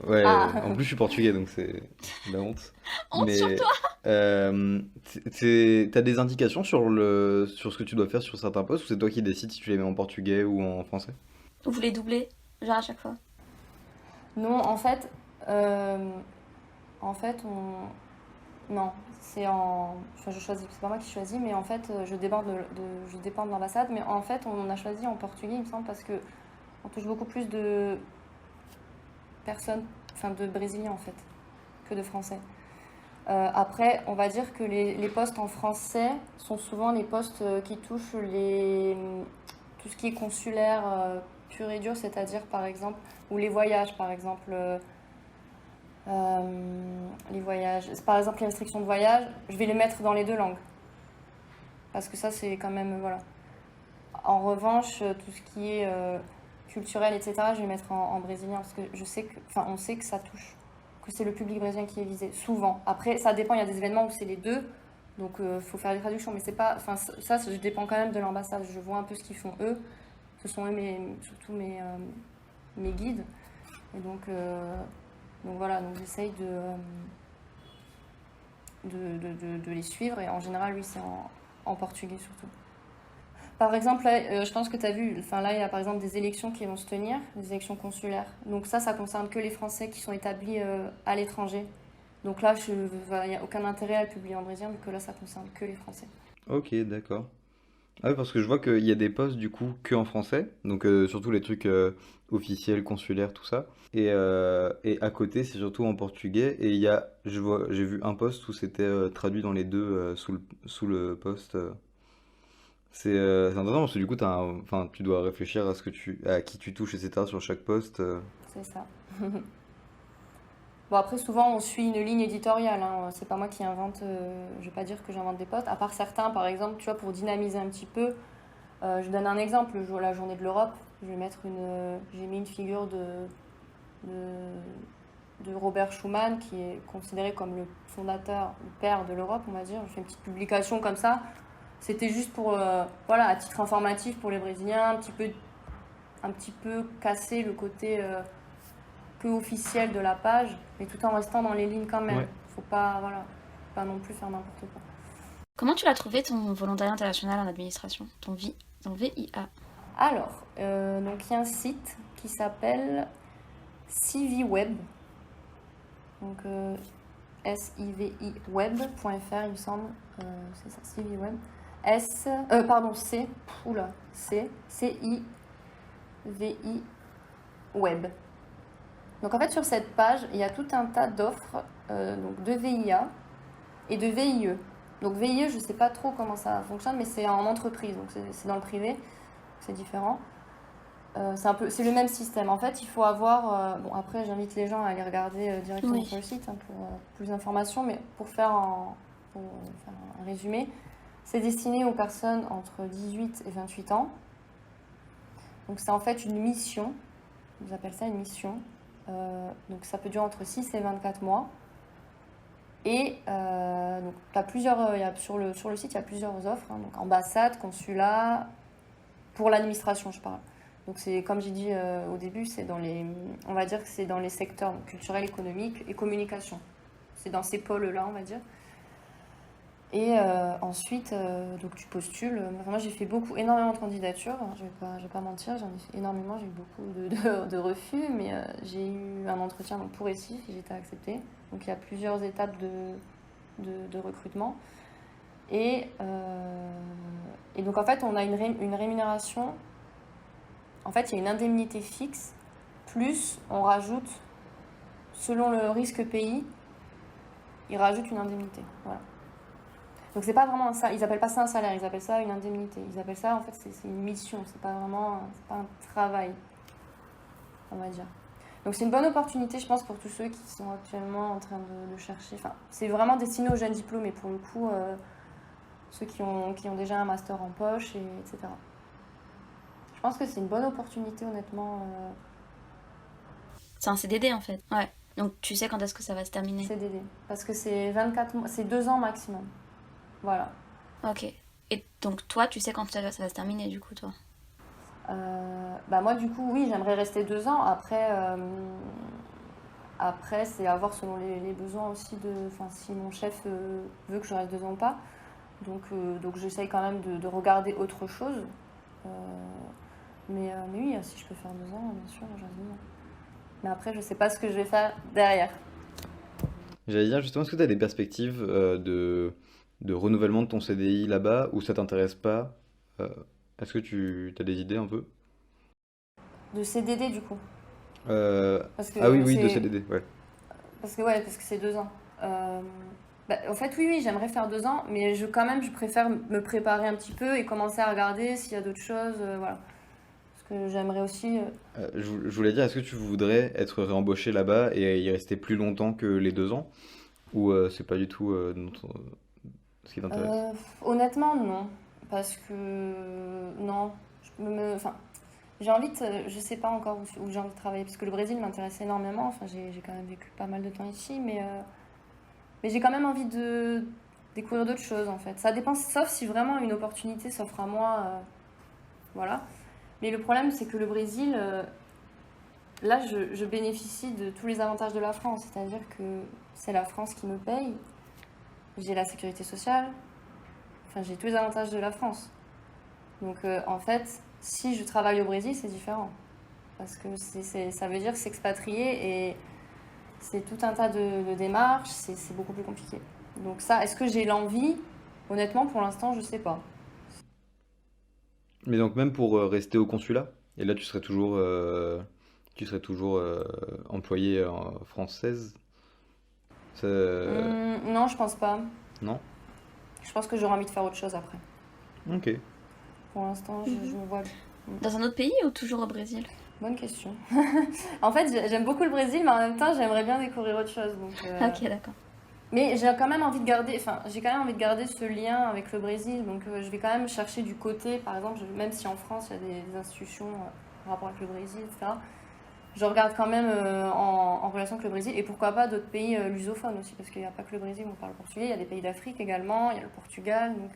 ouais, Ah. en plus je suis portugais donc c'est la honte. Honte sur toi! T'as des indications sur ce que tu dois faire sur certains posts ou c'est toi qui décides si tu les mets en portugais ou en français? Vous les doublez, genre à chaque fois. Non, en fait, Euh, En fait, non, enfin, c'est pas moi qui choisis, mais en fait, je dépends de l'ambassade, mais en fait, on a choisi en portugais, il me semble, parce que on touche beaucoup plus de personnes, enfin de Brésiliens en fait, que de Français. Après, on va dire que les postes en français sont souvent les postes qui touchent tout ce qui est consulaire pur et dur, c'est-à-dire par exemple, ou les voyages par exemple. Les voyages. Par exemple, les restrictions de voyage, je vais les mettre dans les deux langues. Parce que ça, c'est quand même. Voilà. En revanche, tout ce qui est culturel, etc., je vais mettre en brésilien. Parce que on sait que ça touche. Que c'est le public brésilien qui est visé. Souvent. Après, ça dépend, il y a des événements où c'est les deux. Donc, il faut faire des traductions. Mais c'est pas. Enfin, ça, je dépend quand même de l'ambassade. Je vois un peu ce qu'ils font eux. Ce sont eux, surtout mes guides. Et donc voilà, donc j'essaye de les suivre et en général, oui, c'est en portugais surtout. Par exemple, là, je pense que tu as vu, enfin là, il y a par exemple des élections qui vont se tenir, des élections consulaires. Donc ça concerne que les Français qui sont établis à l'étranger. Donc là, il n'y a aucun intérêt à le publier en brésilien, vu que là, ça concerne que les Français. Ok, d'accord. Ah oui, parce que je vois qu'il y a des postes du coup que en français, donc surtout les trucs officiels, consulaires, tout ça. Et à côté, c'est surtout en portugais. Et j'ai vu un poste où c'était traduit dans les deux sous le poste. C'est intéressant parce que du coup, enfin, tu dois réfléchir à qui tu touches, etc. sur chaque poste. C'est ça. Bon, après, souvent, on suit une ligne éditoriale, hein. C'est pas moi qui invente, je vais pas dire que j'invente des postes. À part certains, par exemple, tu vois, pour dynamiser un petit peu, je donne un exemple, la journée de l'Europe, j'ai mis une figure de Robert Schuman, qui est considéré comme le fondateur, le père de l'Europe, on va dire. Je fais une petite publication comme ça. C'était juste pour, voilà, à titre informatif pour les Brésiliens, un petit peu casser le côté peu officiel de la page, mais tout en restant dans les lignes quand même. Ouais. Faut pas, voilà, pas non plus faire n'importe quoi. Comment tu l'as trouvé ton volontariat international en administration, ton VIA? Alors, donc il y a un site qui s'appelle CiviWeb, donc SIVIweb.fr, il me semble, c'est ça, CiviWeb. CIVI Web. Donc en fait, sur cette page, il y a tout un tas d'offres donc de VIA et de VIE. Donc VIE, je ne sais pas trop comment ça fonctionne, mais c'est en entreprise, donc c'est dans le privé, c'est différent. C'est le même système. En fait, il faut avoir... bon, après, j'invite les gens à aller regarder directement Oui. sur le site pour plus d'informations, mais pour faire un résumé, c'est destiné aux personnes entre 18 et 28 ans. Donc c'est en fait une mission, ils appellent ça une mission. Donc ça peut durer entre 6 et 24 mois. Et donc t'as plusieurs, sur le site, il y a plusieurs offres, hein, donc ambassade, consulat, pour l'administration, je parle. Donc c'est, comme j'ai dit au début, on va dire que c'est dans les secteurs donc, culturel, économique et communication. C'est dans ces pôles-là, on va dire. Et ensuite, donc tu postules. Moi, j'ai fait énormément de candidatures, hein, je vais pas mentir, j'en ai fait énormément, j'ai eu beaucoup de refus, mais j'ai eu un entretien donc, pour Recife et j'ai été acceptée. Donc il y a plusieurs étapes de recrutement. Et donc en fait, on a une rémunération. En fait, il y a une indemnité fixe, plus on rajoute, selon le risque pays, ils rajoutent une indemnité. Voilà. Donc c'est pas vraiment ça, ils appellent pas ça un salaire, ils appellent ça une indemnité. Ils appellent ça, en fait, c'est une mission, c'est pas un travail, on va dire. Donc c'est une bonne opportunité, je pense, pour tous ceux qui sont actuellement en train de chercher. Enfin, c'est vraiment destiné aux jeunes diplômés, pour le coup, ceux qui ont déjà un master en poche, etc. Je pense que c'est une bonne opportunité, honnêtement. C'est un CDD en fait. Ouais. Donc tu sais quand est-ce que ça va se terminer. CDD. Parce que c'est 24 mois, c'est 2 ans maximum. Voilà. Ok. Et donc toi, tu sais quand ça va se terminer du coup, toi? Bah moi, du coup, oui, j'aimerais rester 2 ans. Après c'est à voir selon les besoins aussi enfin, si mon chef veut que je reste 2 ans ou pas. Donc j'essaye quand même de regarder autre chose. Mais oui, si je peux faire 2 ans, bien sûr, j'ai 2 ans. Mais après, je sais pas ce que je vais faire derrière. J'allais dire justement, est-ce que tu as des perspectives de renouvellement de ton CDI là-bas ou ça t'intéresse pas? Euh, Est-ce que tu as des idées un peu? De CDD du coup. Parce Ah oui, que oui, de c'est CDD, ouais. parce que c'est 2 ans. En fait, oui, j'aimerais faire 2 ans, mais quand même, je préfère me préparer un petit peu et commencer à regarder s'il y a d'autres choses, voilà. Parce que j'aimerais aussi. Je voulais dire, est-ce que tu voudrais être réembauché là-bas et y rester plus longtemps que les 2 ans? Ou c'est pas du tout ce qui t'intéresse? Honnêtement, non. Parce que. Non. Enfin, j'ai envie de. Je sais pas encore où j'ai envie de travailler. Parce que le Brésil m'intéresse énormément. Enfin, j'ai quand même vécu pas mal de temps ici. Mais j'ai quand même envie de découvrir d'autres choses, en fait. Ça dépend, sauf si vraiment une opportunité s'offre à moi. Voilà. Mais le problème, c'est que le Brésil. Là, je bénéficie de tous les avantages de la France. C'est-à-dire que c'est la France qui me paye. J'ai la sécurité sociale. Enfin, j'ai tous les avantages de la France. Donc, en fait, si je travaille au Brésil, c'est différent. Parce que ça veut dire s'expatrier et c'est tout un tas de démarches, c'est beaucoup plus compliqué. Donc ça, est-ce que j'ai l'envie? Honnêtement, pour l'instant, je sais pas. Mais donc même pour rester au consulat, et là tu serais toujours employée française, ça- Non, je pense pas. non? Je pense que j'aurai envie de faire autre chose après. Ok. Pour l'instant, je me vois. Dans un autre pays ou toujours au Brésil? Bonne question. En fait, j'aime beaucoup le Brésil, mais en même temps, j'aimerais bien découvrir autre chose. Donc, Ok, d'accord. mais j'ai quand même envie de garder, enfin, j'ai quand même envie de garder ce lien avec le Brésil. Donc, je vais quand même chercher du côté, par exemple, même si en France, il y a des institutions en rapport avec le Brésil, etc. Je regarde quand même en relation avec le Brésil et pourquoi pas d'autres pays lusophones aussi, parce qu'il n'y a pas que le Brésil où on parle portugais, il y a des pays d'Afrique également, il y a le Portugal. Donc,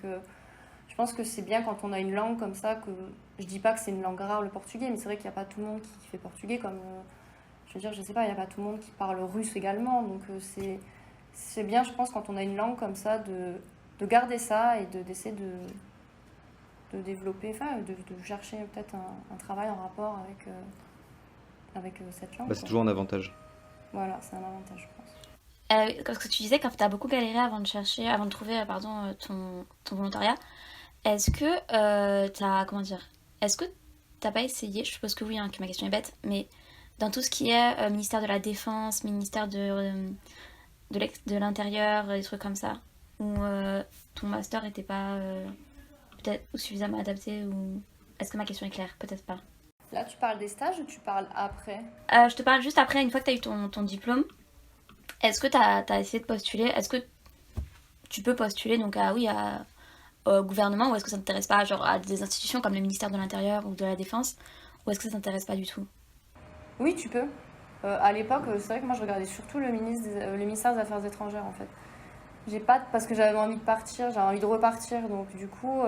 je pense que c'est bien quand on a une langue comme ça, que je dis pas que c'est une langue rare le portugais, mais c'est vrai qu'il n'y a pas tout le monde qui fait portugais, comme, je veux dire, je sais pas, il n'y a pas tout le monde qui parle russe également. Donc, c'est bien, je pense, quand on a une langue comme ça, de garder ça et d'essayer de développer, enfin, de chercher peut-être un travail en rapport avec cette langue, Bah, c'est quoi. toujours un avantage. Voilà, c'est un avantage, je pense. Parce que tu disais que tu as beaucoup galéré avant de trouver ton volontariat. Est-ce que comment dire, est-ce que t'as pas essayé, je suppose que oui, hein, que ma question est bête, mais dans tout ce qui est ministère de la Défense, ministère de l'Intérieur, des trucs comme ça, où ton master était pas peut-être suffisamment adapté, ou est-ce que ma question est claire? Peut-être pas. Là, tu parles des stages ou tu parles après? Je te parle juste après, une fois que tu as eu ton diplôme, est-ce que tu as essayé de postuler? Est-ce que tu peux postuler donc au gouvernement, ou est-ce que ça t'intéresse pas, genre à des institutions comme le ministère de l'Intérieur ou de la Défense, ou est-ce que ça t'intéresse pas du tout? Oui, tu peux. À l'époque, c'est vrai que moi, je regardais surtout le ministère des Affaires étrangères, en fait. J'ai pas, parce que j'avais envie de partir, j'avais envie de repartir, donc du coup,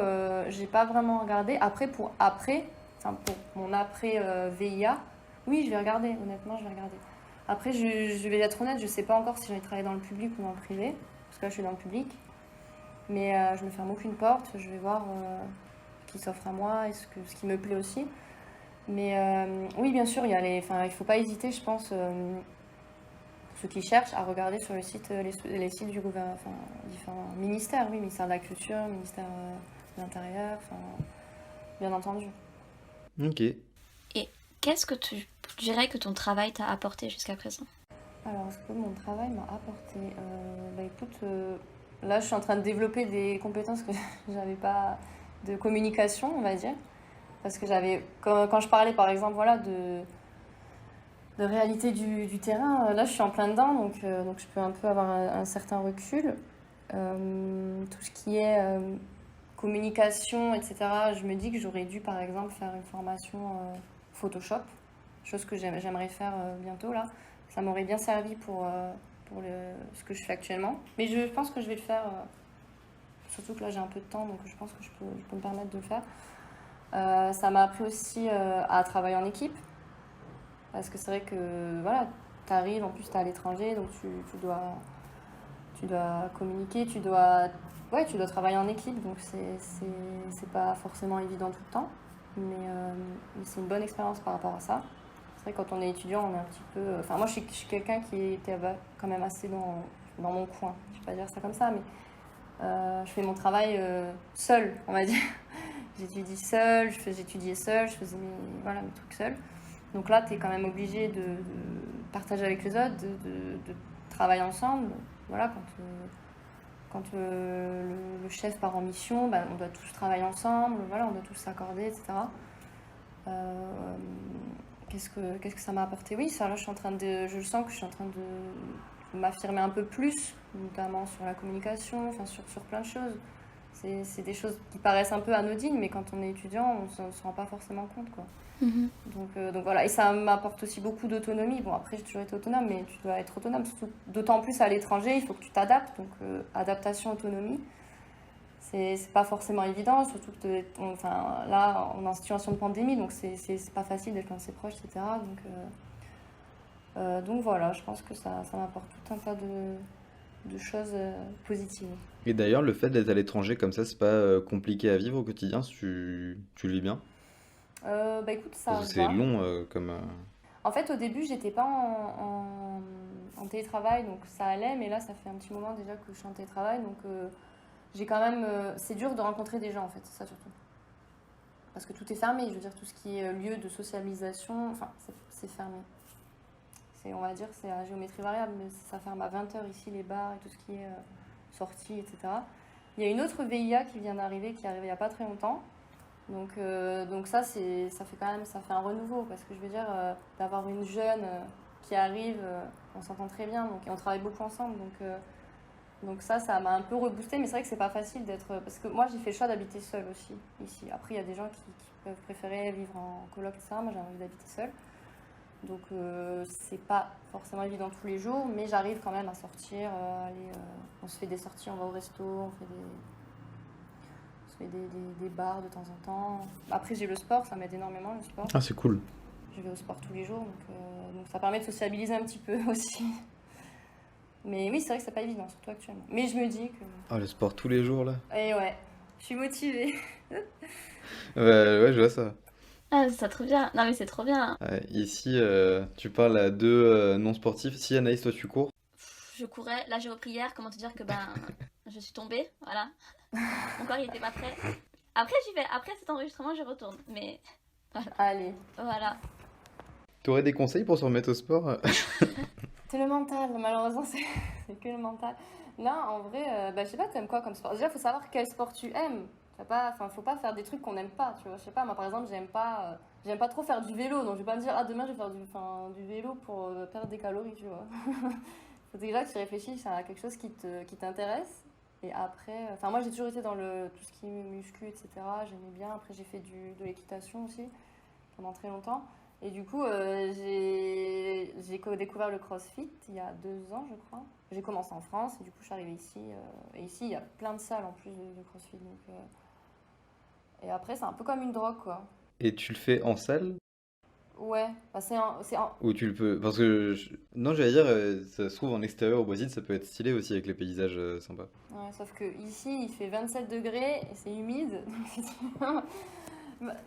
j'ai pas vraiment regardé. Après, pour mon après VIA, oui, je vais regarder, honnêtement, je vais regarder. Après, je vais être honnête, je sais pas encore si j'ai envie de travailler dans le public ou dans le privé, parce que là, je suis dans le public. Mais je me ferme aucune porte, je vais voir ce qui s'offre à moi et ce qui me plaît aussi. Mais oui, bien sûr, il faut pas hésiter, je pense, pour ceux qui cherchent, à regarder sur le site, les sites du gouvernement, enfin, différents ministères, oui, ministère de la Culture, ministère de l'Intérieur, enfin, bien entendu. Ok. Et qu'est-ce que tu dirais que ton travail t'a apporté jusqu'à présent? Alors, ce que mon travail m'a apporté, écoute, là, je suis en train de développer des compétences que j'avais pas, de communication, on va dire. Parce que quand je parlais par exemple voilà, de réalité du terrain, là je suis en plein dedans, donc je peux un peu avoir un certain recul. Tout ce qui est communication, etc., je me dis que j'aurais dû par exemple faire une formation Photoshop, chose que j'aimerais faire bientôt là. Ça m'aurait bien servi pour ce que je fais actuellement. Mais je pense que je vais le faire, surtout que là j'ai un peu de temps, donc je pense que je peux me permettre de le faire. Ça m'a appris aussi à travailler en équipe, parce que c'est vrai que voilà, tu arrives, en plus tu es à l'étranger, donc tu dois communiquer, tu dois travailler en équipe, donc c'est pas forcément évident tout le temps, mais c'est une bonne expérience par rapport à ça. vrai que quand on est étudiant, on est un petit peu... Enfin, moi, je suis quelqu'un qui était quand même assez dans mon coin. Je vais pas dire ça comme ça, mais je fais mon travail seule, on va dire. J'étudie seule, j'étudiais seule, je faisais mes trucs seule. Donc là, tu es quand même obligé de partager avec les autres, de travailler ensemble. Voilà, quand le chef part en mission, bah, on doit tous travailler ensemble, voilà, on doit tous s'accorder, etc. Qu'est-ce que ça m'a apporté? Oui, ça, là, je sens que je suis en train de m'affirmer un peu plus, notamment sur la communication, enfin, sur plein de choses. C'est des choses qui paraissent un peu anodines, mais quand on est étudiant, on ne se rend pas forcément compte, quoi. Mhm. Donc voilà, et ça m'apporte aussi beaucoup d'autonomie. Bon, après, j'ai toujours été autonome, mais tu dois être autonome, surtout d'autant plus à l'étranger, il faut que tu t'adaptes. Donc, adaptation, autonomie, c'est pas forcément évident, surtout que là, on est en situation de pandémie, donc c'est pas facile d'être loin de ses proches, etc. Donc voilà, je pense que ça m'apporte tout un tas de choses positives. Et d'ailleurs, le fait d'être à l'étranger comme ça, c'est pas compliqué à vivre au quotidien, tu le vis bien? Bah écoute, ça Parce que c'est va. long comme... En fait, au début, j'étais pas en télétravail, donc ça allait, mais là, ça fait un petit moment déjà que je suis en télétravail, donc j'ai quand même... c'est dur de rencontrer des gens, en fait, c'est ça surtout. Parce que tout est fermé, je veux dire, tout ce qui est lieu de socialisation, enfin, c'est fermé. On va dire, c'est à géométrie variable, mais ça ferme à 20h ici, les bars et tout ce qui est sortie, etc. Il y a une autre VIA qui vient d'arriver, qui est arrivée il n'y a pas très longtemps. Donc ça fait un renouveau, parce que je veux dire, d'avoir une jeune qui arrive, on s'entend très bien, donc, et on travaille beaucoup ensemble, donc ça m'a un peu reboosté, mais c'est vrai que c'est pas facile d'être, parce que moi j'ai fait le choix d'habiter seule aussi, ici. Après il y a des gens qui peuvent préférer vivre en coloc, etc. Moi j'ai envie d'habiter seule, donc c'est pas forcément évident tous les jours, mais j'arrive quand même à sortir, on se fait des sorties, on va au resto, on fait des bars de temps en temps. Après, j'ai le sport, ça m'aide énormément, le sport. Ah, c'est cool. Je vais au sport tous les jours, donc ça permet de sociabiliser un petit peu aussi. Mais oui, c'est vrai que c'est pas évident, surtout actuellement. Mais je me dis que... Ah, le sport tous les jours, là? Et ouais, je suis motivée. Ouais, je vois ça. Ah, c'est trop bien. Non, mais c'est trop bien. Ouais, ici, tu parles à deux non-sportifs. Si Anaïs, toi, tu cours? Je courais, là j'ai repris hier, comment te dire que je suis tombée, voilà. Mon corps il était pas prêt. Après j'y vais, après cet enregistrement je retourne, mais Allez. voilà. T'aurais des conseils pour se remettre au sport? C'est le mental, malheureusement, c'est que le mental. Là, en vrai, je sais pas, t'aimes quoi comme sport? Déjà, faut savoir quel sport tu aimes. Faut pas faire des trucs qu'on n'aime pas, tu vois. Je sais pas, moi par exemple, j'aime pas trop faire du vélo, donc je vais pas me dire, ah demain je vais faire du vélo pour perdre des calories, tu vois. Faut déjà que tu réfléchisses à quelque chose qui t'intéresse. Et après, moi j'ai toujours été dans tout ce qui est muscu, etc. J'aimais bien. Après j'ai fait de l'équitation aussi pendant très longtemps. Et du coup, j'ai découvert le CrossFit il y a 2 ans, je crois. J'ai commencé en France et du coup je suis arrivée ici. Et ici il y a plein de salles en plus de CrossFit. Donc, et après c'est un peu comme une drogue, quoi. Et tu le fais en salle? Ouais, Ou tu le peux... Parce que... Non, j'allais dire, ça se trouve en extérieur au Brésil, ça peut être stylé aussi avec les paysages sympas. Ouais, sauf que ici il fait 27 degrés et c'est humide.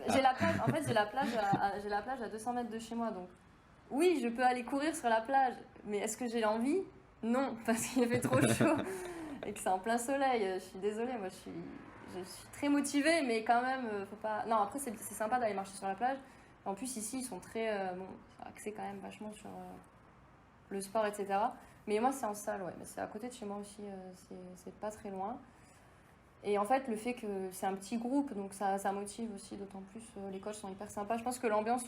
J'ai la plage, en fait j'ai la plage à 200 mètres de chez moi, donc oui je peux aller courir sur la plage, mais est-ce que j'ai envie? Non, parce qu'il fait trop chaud et que c'est en plein soleil. Je suis désolée, moi je suis très motivée, mais quand même faut pas... Non, après c'est sympa d'aller marcher sur la plage. En plus ici ils sont très axés quand même vachement sur le sport, etc. Mais moi c'est en salle, ouais, mais c'est à côté de chez moi aussi, c'est pas très loin. Et en fait, le fait que c'est un petit groupe, donc ça motive aussi, d'autant plus. Les coachs sont hyper sympas. Je pense que l'ambiance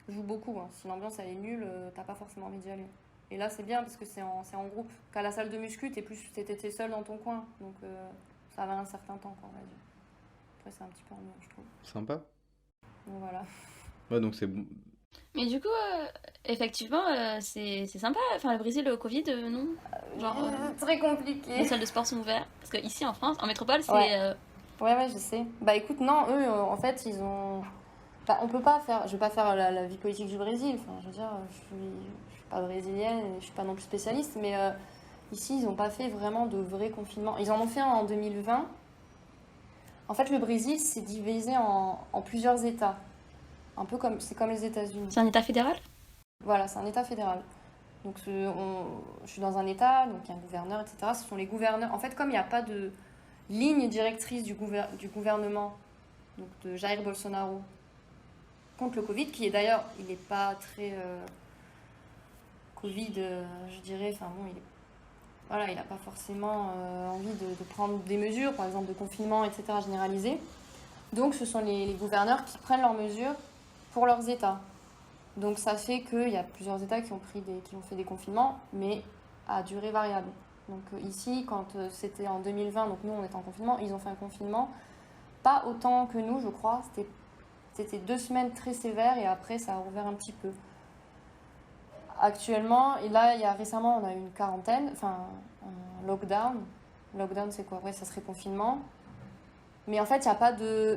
joue beaucoup, hein. Si l'ambiance elle est nulle, t'as pas forcément envie d'y aller. Et là, c'est bien parce que c'est en groupe. Qu'à la salle de muscu, t'étais seul dans ton coin. Donc ça va un certain temps, quoi, on va dire. Après, c'est un petit peu ennuyant, je trouve. Sympa. Donc voilà. Ouais, donc c'est bon. Mais du coup, effectivement, c'est sympa. Enfin, le Brésil, le Covid, non? Genre, Très compliqué. les salles de sport sont ouvertes. Parce que ici en France, en métropole, c'est. Ouais. Ouais, je sais. Bah écoute, non, eux, en fait, ils ont... Enfin, on peut pas faire... Je vais pas faire la vie politique du Brésil. Enfin, je veux dire, je suis pas brésilienne et je suis pas non plus spécialiste, mais ici, ils ont pas fait vraiment de vrai confinement. Ils en ont fait un en 2020. En fait, le Brésil, c'est divisé en plusieurs États. un peu comme, c'est comme les États-Unis. C'est un état fédéral? Voilà, c'est un État fédéral. Donc je suis dans un État, donc il y a un gouverneur, etc. Ce sont les gouverneurs. En fait, comme il n'y a pas de ligne directrice du gouvernement, donc de Jair Bolsonaro, contre le Covid, qui est d'ailleurs, il n'est pas très Covid, je dirais, enfin bon, voilà, il n'a pas forcément envie de prendre des mesures, par exemple de confinement, etc., généralisé. Donc ce sont les gouverneurs qui prennent leurs mesures pour leurs États. Donc ça fait qu'il y a plusieurs États qui ont fait des confinements, mais à durée variable. Donc ici, quand c'était en 2020, donc nous on était en confinement, ils ont fait un confinement, pas autant que nous je crois, c'était 2 semaines très sévères et après ça a rouvert un petit peu. Actuellement, et là récemment on a eu une quarantaine, enfin un lockdown. Lockdown c'est quoi? Ouais, ça serait confinement. Mais en fait,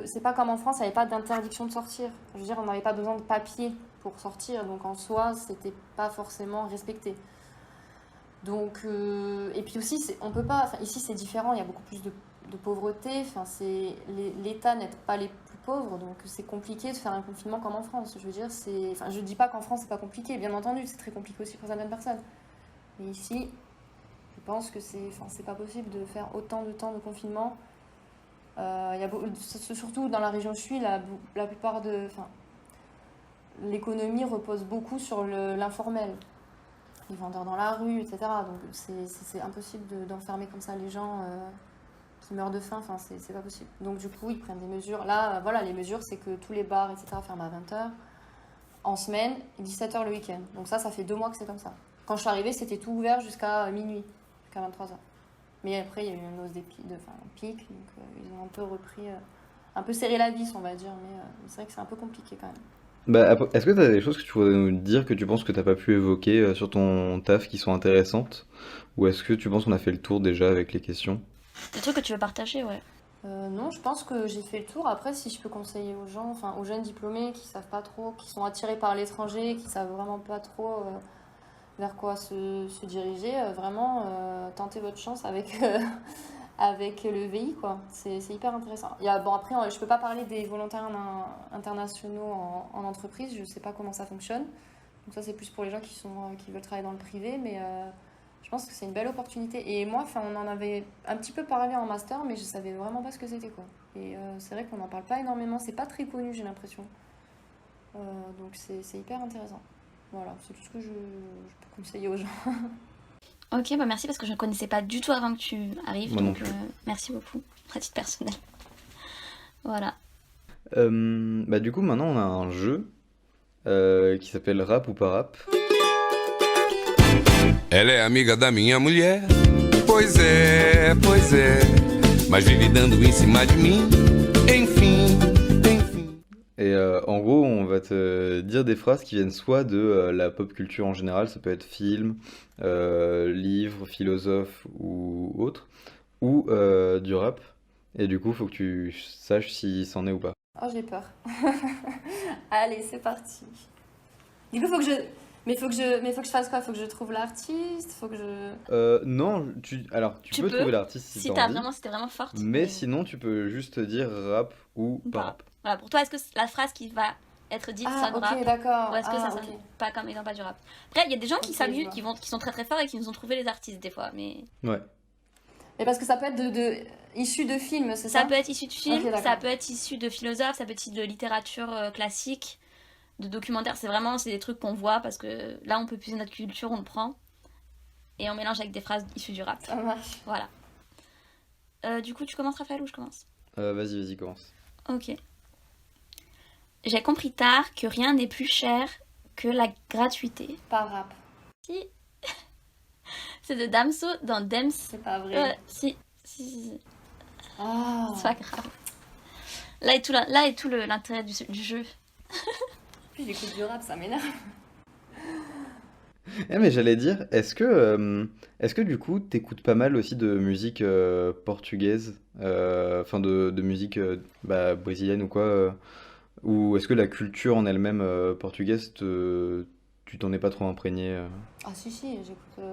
c'est pas comme en France, il n'y avait pas d'interdiction de sortir. Je veux dire, on n'avait pas besoin de papier pour sortir, donc en soi, c'était pas forcément respecté. Donc, et puis aussi, on peut pas, ici c'est différent, il y a beaucoup plus de pauvreté, l'État n'aide pas les plus pauvres, donc c'est compliqué de faire un confinement comme en France. Je veux dire, je dis pas qu'en France c'est pas compliqué, bien entendu, c'est très compliqué aussi pour certaines personnes. Mais ici, je pense que c'est pas possible de faire autant de temps de confinement. Surtout dans la région où je suis, la plupart l'économie repose beaucoup sur l'informel. Les vendeurs dans la rue, etc. Donc c'est impossible d'enfermer comme ça les gens qui meurent de faim, enfin c'est pas possible. Donc du coup, ils prennent des mesures. Là, voilà, les mesures, c'est que tous les bars, etc. ferment à 20h en semaine et 17h le week-end. Donc ça fait 2 mois que c'est comme ça. Quand je suis arrivée, c'était tout ouvert jusqu'à minuit, jusqu'à 23h. Mais après, il y a eu une hausse un pic, donc ils ont un peu repris, un peu serré la vis, on va dire, mais c'est vrai que c'est un peu compliqué quand même. Bah, est-ce que tu as des choses que tu voudrais nous dire que tu penses que t'as pas pu évoquer sur ton taf qui sont intéressantes? Ou est-ce que tu penses qu'on a fait le tour déjà avec les questions? Des trucs que tu veux partager, ouais. Non, je pense que j'ai fait le tour. Après, si je peux conseiller aux gens, enfin aux jeunes diplômés qui savent pas trop, qui sont attirés par l'étranger, qui savent vraiment pas trop vers quoi se diriger, vraiment tentez votre chance avec avec le VI, quoi. C'est hyper intéressant. Bon, après, je peux pas parler des volontaires internationaux en entreprise, je sais pas comment ça fonctionne. Donc ça, c'est plus pour les gens qui veulent travailler dans le privé, mais je pense que c'est une belle opportunité. Et moi, on en avait un petit peu parlé en master, mais je savais vraiment pas ce que c'était, quoi. Et c'est vrai qu'on n'en parle pas énormément, c'est pas très connu, j'ai l'impression. Donc c'est hyper intéressant. Voilà, c'est tout ce que je peux conseiller aux gens. Ok, bah merci parce que je ne connaissais pas du tout avant que tu arrives, Moi non donc plus. merci beaucoup, à titre personnel. Voilà. Bah du coup, maintenant on a un jeu qui s'appelle Rap ou pas rap. Ela é amiga da minha mulher. Pois é, mas vive dando em cima de mim. Enfim. Et en gros, on va te dire des phrases qui viennent soit de la pop culture en général, ça peut être film, livre, philosophe ou autre, ou du rap. Et du coup, faut que tu saches si c'en est ou pas. Oh, j'ai peur. Allez, c'est parti. Du coup, faut que je fasse quoi? Faut que je trouve l'artiste, faut que je... Non, alors tu peux trouver l'artiste si Si t'as envie, si t'es vraiment forte. mais sinon tu peux juste dire rap ou pas rap. Voilà, pour toi, est-ce que la phrase qui va être dite sonne ok, rap? d'accord. Ou est-ce que ça ok. sonne pas comme étant pas du rap? Après, il y a des gens qui Ok, s'amusent, je qui sont très très forts et qui nous ont trouvé les artistes des fois, mais... Ouais. Mais parce que ça peut être issu de films, c'est ça? Ça peut être issu de films, Ok, ça d'accord. peut être issu de philosophes, ça peut être issu de littérature classique, de documentaires. C'est des trucs qu'on voit parce que là, on peut puiser notre culture, on le prend. Et on mélange avec des phrases issues du rap. Ça marche. Voilà. Du coup, tu commences, Raphaël, ou je commence? Vas-y, commence. Ok. J'ai compris tard que rien n'est plus cher que la gratuité. Pas rap. Si. C'est de Damso dans Dems. C'est pas vrai. Si. Ah. C'est pas grave. Là est tout l'intérêt du jeu. Puis j'écoute du rap, ça m'énerve. Mais j'allais dire, est-ce que du coup t'écoutes pas mal aussi de musique portugaise, enfin de musique brésilienne ou quoi, ou est-ce que la culture en elle-même portugaise tu t'en es pas trop imprégné? Ah si, j'écoute...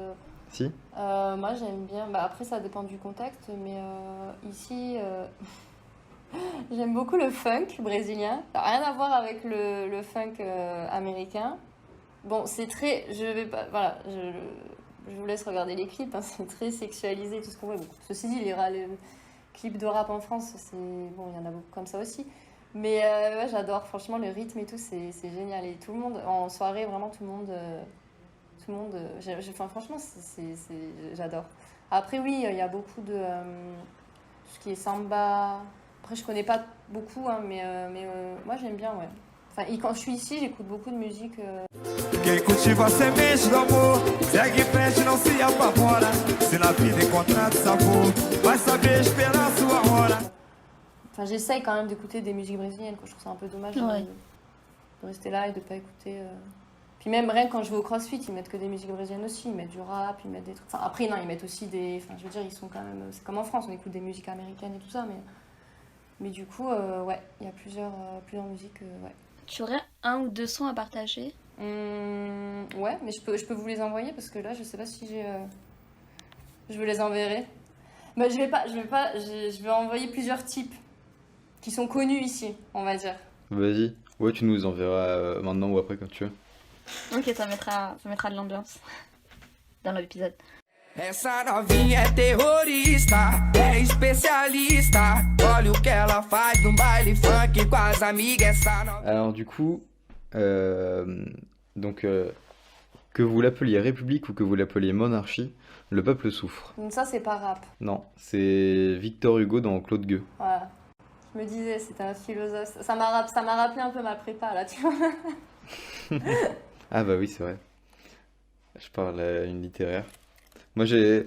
Si? Moi j'aime bien, après ça dépend du contexte, mais ici J'aime beaucoup le funk brésilien. Ça n'a rien à voir avec le funk américain. Bon, c'est très... Je vais pas... Voilà, je vous laisse regarder les clips. Hein, c'est très sexualisé, tout ce qu'on veut. Bon, ceci dit, les clips de rap en France, c'est... Bon, il y en a beaucoup comme ça aussi. Mais ouais, j'adore. Franchement, le rythme et tout, c'est génial. Et tout le monde, en soirée, vraiment, tout le monde... Enfin, franchement, j'adore. Après, oui, il y a beaucoup de... tout ce qui est samba... Après, je connais pas beaucoup, hein, mais moi, j'aime bien, ouais. Enfin, quand je suis ici, j'écoute beaucoup de musique. Quem cultiva a semente do amor, segue em frente, não se apavora. Se na vida encontrar de sabor, vai saber esperar sua hora. Enfin, j'essaye quand même d'écouter des musiques brésiliennes, quoi. Je trouve ça un peu dommage de rester là et de pas écouter. Puis même rien que quand je vais au CrossFit, ils mettent que des musiques brésiliennes aussi. Ils mettent du rap, ils mettent des trucs. Enfin, après, non, ils mettent aussi des. Enfin, je veux dire, ils sont quand même. C'est comme en France, on écoute des musiques américaines et tout ça, mais du coup, ouais, il y a plusieurs musiques, ouais. Tu aurais un ou deux sons à partager? Ouais, mais je peux vous les envoyer parce que là, je sais pas si j'ai. Je vous les enverrai. Mais je vais envoyer plusieurs types qui sont connus ici, on va dire. Vas-y. Ouais, tu nous enverras maintenant ou après quand tu veux. Ok, ça mettra de l'ambiance dans l'épisode. Essa novinha é terrorista, é especialista. Olha o que ela faz no baile funk com as amigas. Essa novinha... Alors du coup, donc que vous l'appeliez République ou que vous l'appeliez monarchie, le peuple souffre. Donc ça, c'est pas rap. Non, c'est Victor Hugo dans Claude Gueux. Voilà. Je me disais, c'était un philosophe. Ça m'a rappelé un peu ma prépa, là, tu vois. Ah bah oui, c'est vrai. Je parle à une littéraire. Moi, j'ai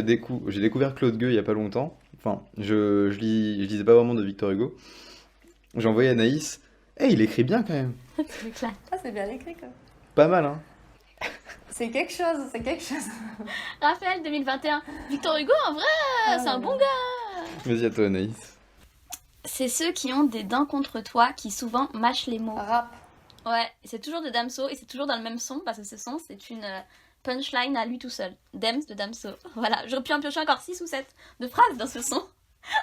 découvert Claude Gueux il y a pas longtemps. Enfin, je lisais pas vraiment de Victor Hugo. J'ai envoyé à Anaïs. Il écrit bien quand même. C'est clair. Ah, c'est bien écrit, quoi. Pas mal, hein. C'est quelque chose, c'est quelque chose. Raphaël 2021. Victor Hugo, en vrai, c'est un bon gars. Vas-y, à toi, Anaïs. C'est ceux qui ont des dents contre toi qui souvent mâchent les mots. Rap. Ouais, c'est toujours de Damso et c'est toujours dans le même son parce que ce son, c'est une punchline à lui tout seul. Dems de Damso. Voilà, j'aurais pu en piocher encore 6 ou 7 de phrases dans ce son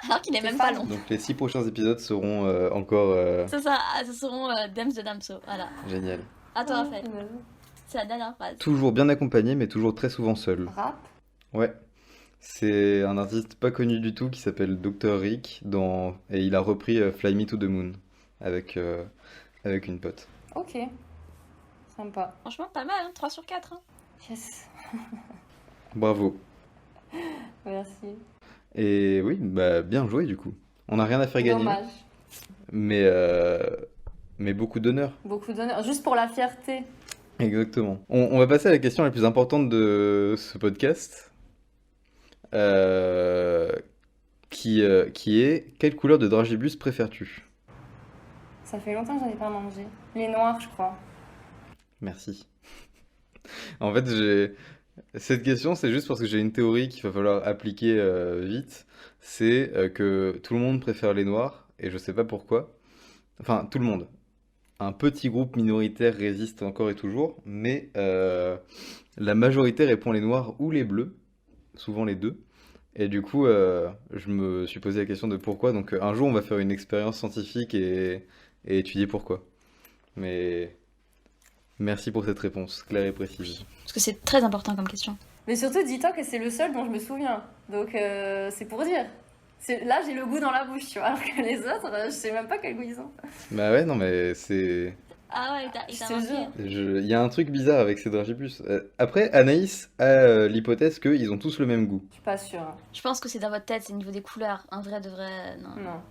alors qu'il est même pas long. Donc les 6 prochains épisodes seront encore C'est ça, ce seront Dems de Damso. Voilà. génial. À toi, Raphaël. C'est la dernière phrase. Toujours bien accompagné, mais toujours très souvent seul. Rap. Ouais. C'est un artiste pas connu du tout qui s'appelle Dr. Rick et il a repris Fly Me to the Moon avec une pote. Ok. Sympa. Franchement, pas mal, hein, 3 sur 4. Hein. Yes. Bravo. Merci. Et oui, bah bien joué du coup. On n'a rien à faire gagner, Dommage. mais beaucoup d'honneur. Beaucoup d'honneur. Juste pour la fierté. Exactement. On va passer à la question la plus importante de ce podcast, qui est quelle couleur de dragibus préfères-tu? Ça fait longtemps que j'en ai pas mangé. Les noirs, je crois. Merci. En fait, cette question, c'est juste parce que j'ai une théorie qu'il va falloir appliquer vite. C'est que tout le monde préfère les noirs, et je sais pas pourquoi. Enfin, tout le monde. Un petit groupe minoritaire résiste encore et toujours, mais la majorité répond les noirs ou les bleus, souvent les deux. Et du coup, je me suis posé la question de pourquoi. Donc un jour, on va faire une expérience scientifique et étudier pourquoi. Mais merci pour cette réponse, claire et précise. Parce que c'est très important comme question. Mais surtout, dis-toi que c'est le seul dont je me souviens. Donc, c'est pour dire. Là, j'ai le goût dans la bouche, tu vois. Alors que les autres, je sais même pas quel goût ils ont. Bah ouais, non mais c'est... Ah ouais, il Je t'a te marqué. jure. Il y a un truc bizarre avec ces dragibus. Après, Anaïs a l'hypothèse qu'ils ont tous le même goût. Je suis pas sûre. Hein. Je pense que c'est dans votre tête, c'est au niveau des couleurs. Un vrai de vrai, non. Non.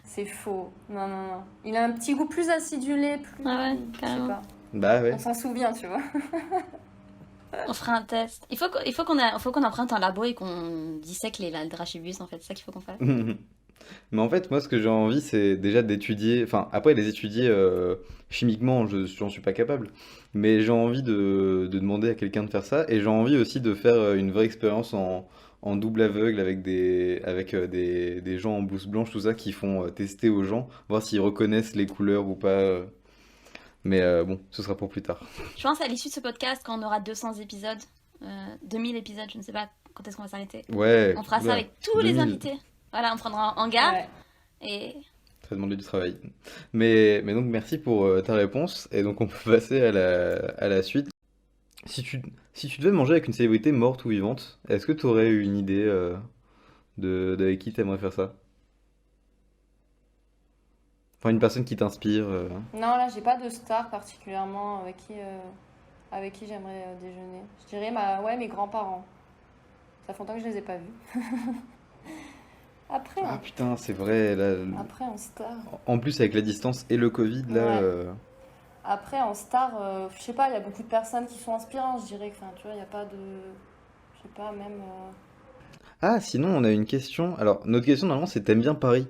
C'est faux. Non, non, non. Il a un petit goût plus acidulé, plus... Ah ouais, Je sais carrément. pas. Bah ouais. On s'en souvient, tu vois. On fera un test. Il faut qu'on emprunte un labo et qu'on dissèque les dragibus, en fait. C'est ça qu'il faut qu'on fasse. Mais en fait, moi, ce que j'ai envie, c'est déjà d'étudier. Enfin, après, les étudier chimiquement, j'en suis pas capable. Mais j'ai envie de demander à quelqu'un de faire ça. Et j'ai envie aussi de faire une vraie expérience en double aveugle avec des gens en blouse blanche, tout ça, qui font tester aux gens, voir s'ils reconnaissent les couleurs ou pas. Mais bon, ce sera pour plus tard. Je pense à l'issue de ce podcast, quand on aura 200 épisodes, 2000 épisodes, je ne sais pas quand est-ce qu'on va s'arrêter. Ouais. On fera ça oula, avec tous les 2000. invités. Voilà, on prendra un hangar Ouais. Et Ça demandait du travail. Mais donc, merci pour ta réponse. Et donc, on peut passer à la suite. Si tu, si tu devais manger avec une célébrité morte ou vivante, est-ce que tu aurais une idée d'avec qui tu aimerais faire ça? Enfin, une personne qui t'inspire. Non, là, j'ai pas de star particulièrement avec qui j'aimerais déjeuner. Je dirais ouais, mes grands-parents. Ça fait longtemps que je les ai pas vus. Après, Ah putain, c'est vrai. Là, après en star. en plus, avec la distance et le Covid, là. Ouais. Après, en star, je sais pas, il y a beaucoup de personnes qui sont inspirantes, je dirais. Enfin, tu vois, il n'y a pas de. Je sais pas, même. Ah, sinon, on a une question. Alors, notre question, normalement, c'est t'aimes bien Paris?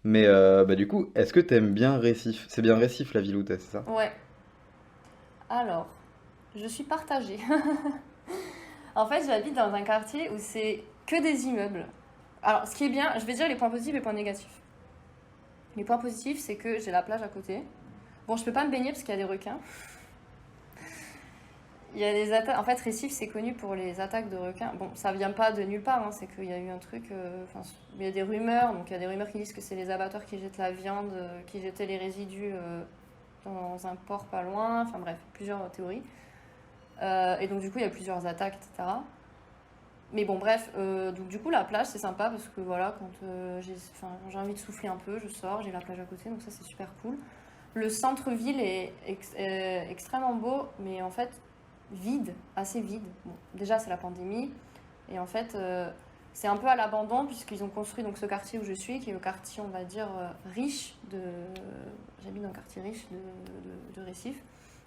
Mais bah, du coup, est-ce que t'aimes bien Récif? C'est bien Récif, la ville où t'es, c'est ça? Ouais. Alors, je suis partagée. En fait, j'habite dans un quartier où c'est que des immeubles. Alors, ce qui est bien, je vais dire les points positifs et les points négatifs. Les points positifs, c'est que j'ai la plage à côté. Bon, je peux pas me baigner parce qu'il y a des requins. Il y a des attaques. En fait, Récif, c'est connu pour les attaques de requins. Bon, ça vient pas de nulle part, hein, c'est qu'il y a eu un truc. Enfin, il y a des rumeurs. Donc, il y a des rumeurs qui disent que c'est les abatteurs qui jettent la viande, qui jetaient les résidus dans un port pas loin. Enfin, bref, plusieurs théories. Et donc, du coup, il y a plusieurs attaques, etc. Mais bon, bref. Donc, du coup, la plage, c'est sympa parce que voilà, quand j'ai envie de souffler un peu, je sors, j'ai la plage à côté. Donc, ça, c'est super cool. Le centre-ville est extrêmement beau, mais en fait, vide, assez vide. Bon, déjà, c'est la pandémie. Et en fait, c'est un peu à l'abandon, puisqu'ils ont construit donc, ce quartier où je suis, qui est le quartier, on va dire, riche de. J'habite dans le quartier riche de Récif,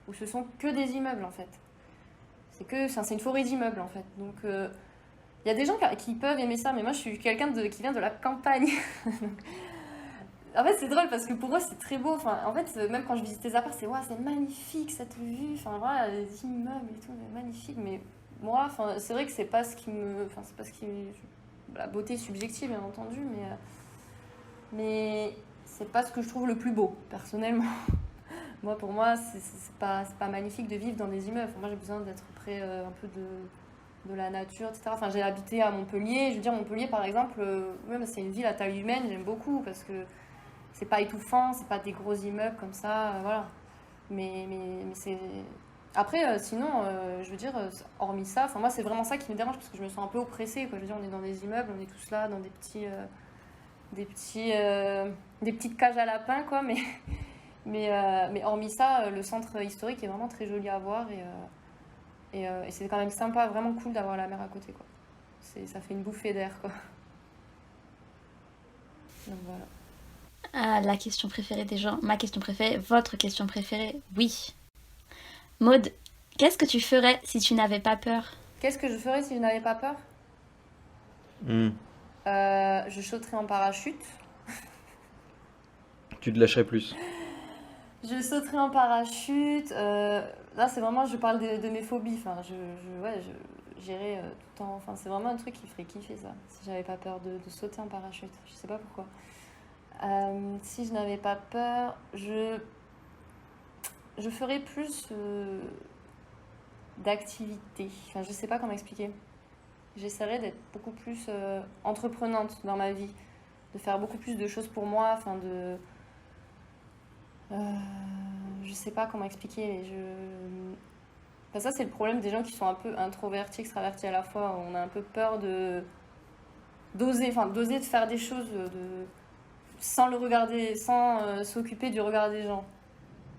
où ce sont que des immeubles, en fait. C'est une forêt d'immeubles, en fait. Donc, il y a des gens qui peuvent aimer ça, mais moi, je suis quelqu'un qui vient de la campagne. En fait, c'est drôle parce que pour eux, c'est très beau. Enfin, en fait, même quand je visite les apparts, c'est magnifique cette vue. Enfin, voilà, les immeubles et tout, c'est magnifique. Mais moi, enfin, c'est vrai que c'est pas ce qui me. Enfin, c'est pas ce qui. La beauté est subjective, bien entendu, mais c'est pas ce que je trouve le plus beau, personnellement. Moi, pour moi, c'est pas magnifique de vivre dans des immeubles. Enfin, moi, j'ai besoin d'être près un peu de la nature, etc. Enfin, j'ai habité à Montpellier. Je veux dire, Montpellier, par exemple, c'est une ville à taille humaine, j'aime beaucoup parce que c'est pas étouffant, c'est pas des gros immeubles comme ça, voilà. Mais c'est. Après, sinon, je veux dire, hormis ça, moi, c'est vraiment ça qui me dérange parce que je me sens un peu oppressée, quoi. Je veux dire, on est dans des immeubles, on est tous là, dans des petites cages à lapins, quoi. Mais hormis ça, le centre historique est vraiment très joli à voir et c'est quand même sympa, vraiment cool d'avoir la mer à côté, quoi. Ça fait une bouffée d'air, quoi. Donc voilà. ah, la question préférée des gens, ma question préférée, votre question préférée, oui. Maud, qu'est-ce que tu ferais si tu n'avais pas peur? Qu'est-ce que je ferais si je n'avais pas peur? Hmm. Je sauterais en parachute. Tu te lâcherais plus. Je sauterais en parachute. Là, c'est vraiment, je parle de mes phobies. Enfin, j'irais tout le temps. Enfin, c'est vraiment un truc qui ferait kiffer ça. Si j'avais pas peur de sauter en parachute. Je sais pas pourquoi. Si je n'avais pas peur, je ferais plus d'activités. Enfin, je sais pas comment expliquer. J'essaierais d'être beaucoup plus entreprenante dans ma vie, de faire beaucoup plus de choses pour moi, enfin je sais pas comment expliquer, mais enfin, ça c'est le problème des gens qui sont un peu introvertis, extravertis à la fois. On a un peu peur d'oser de faire des choses sans le regarder, sans s'occuper du regard des gens.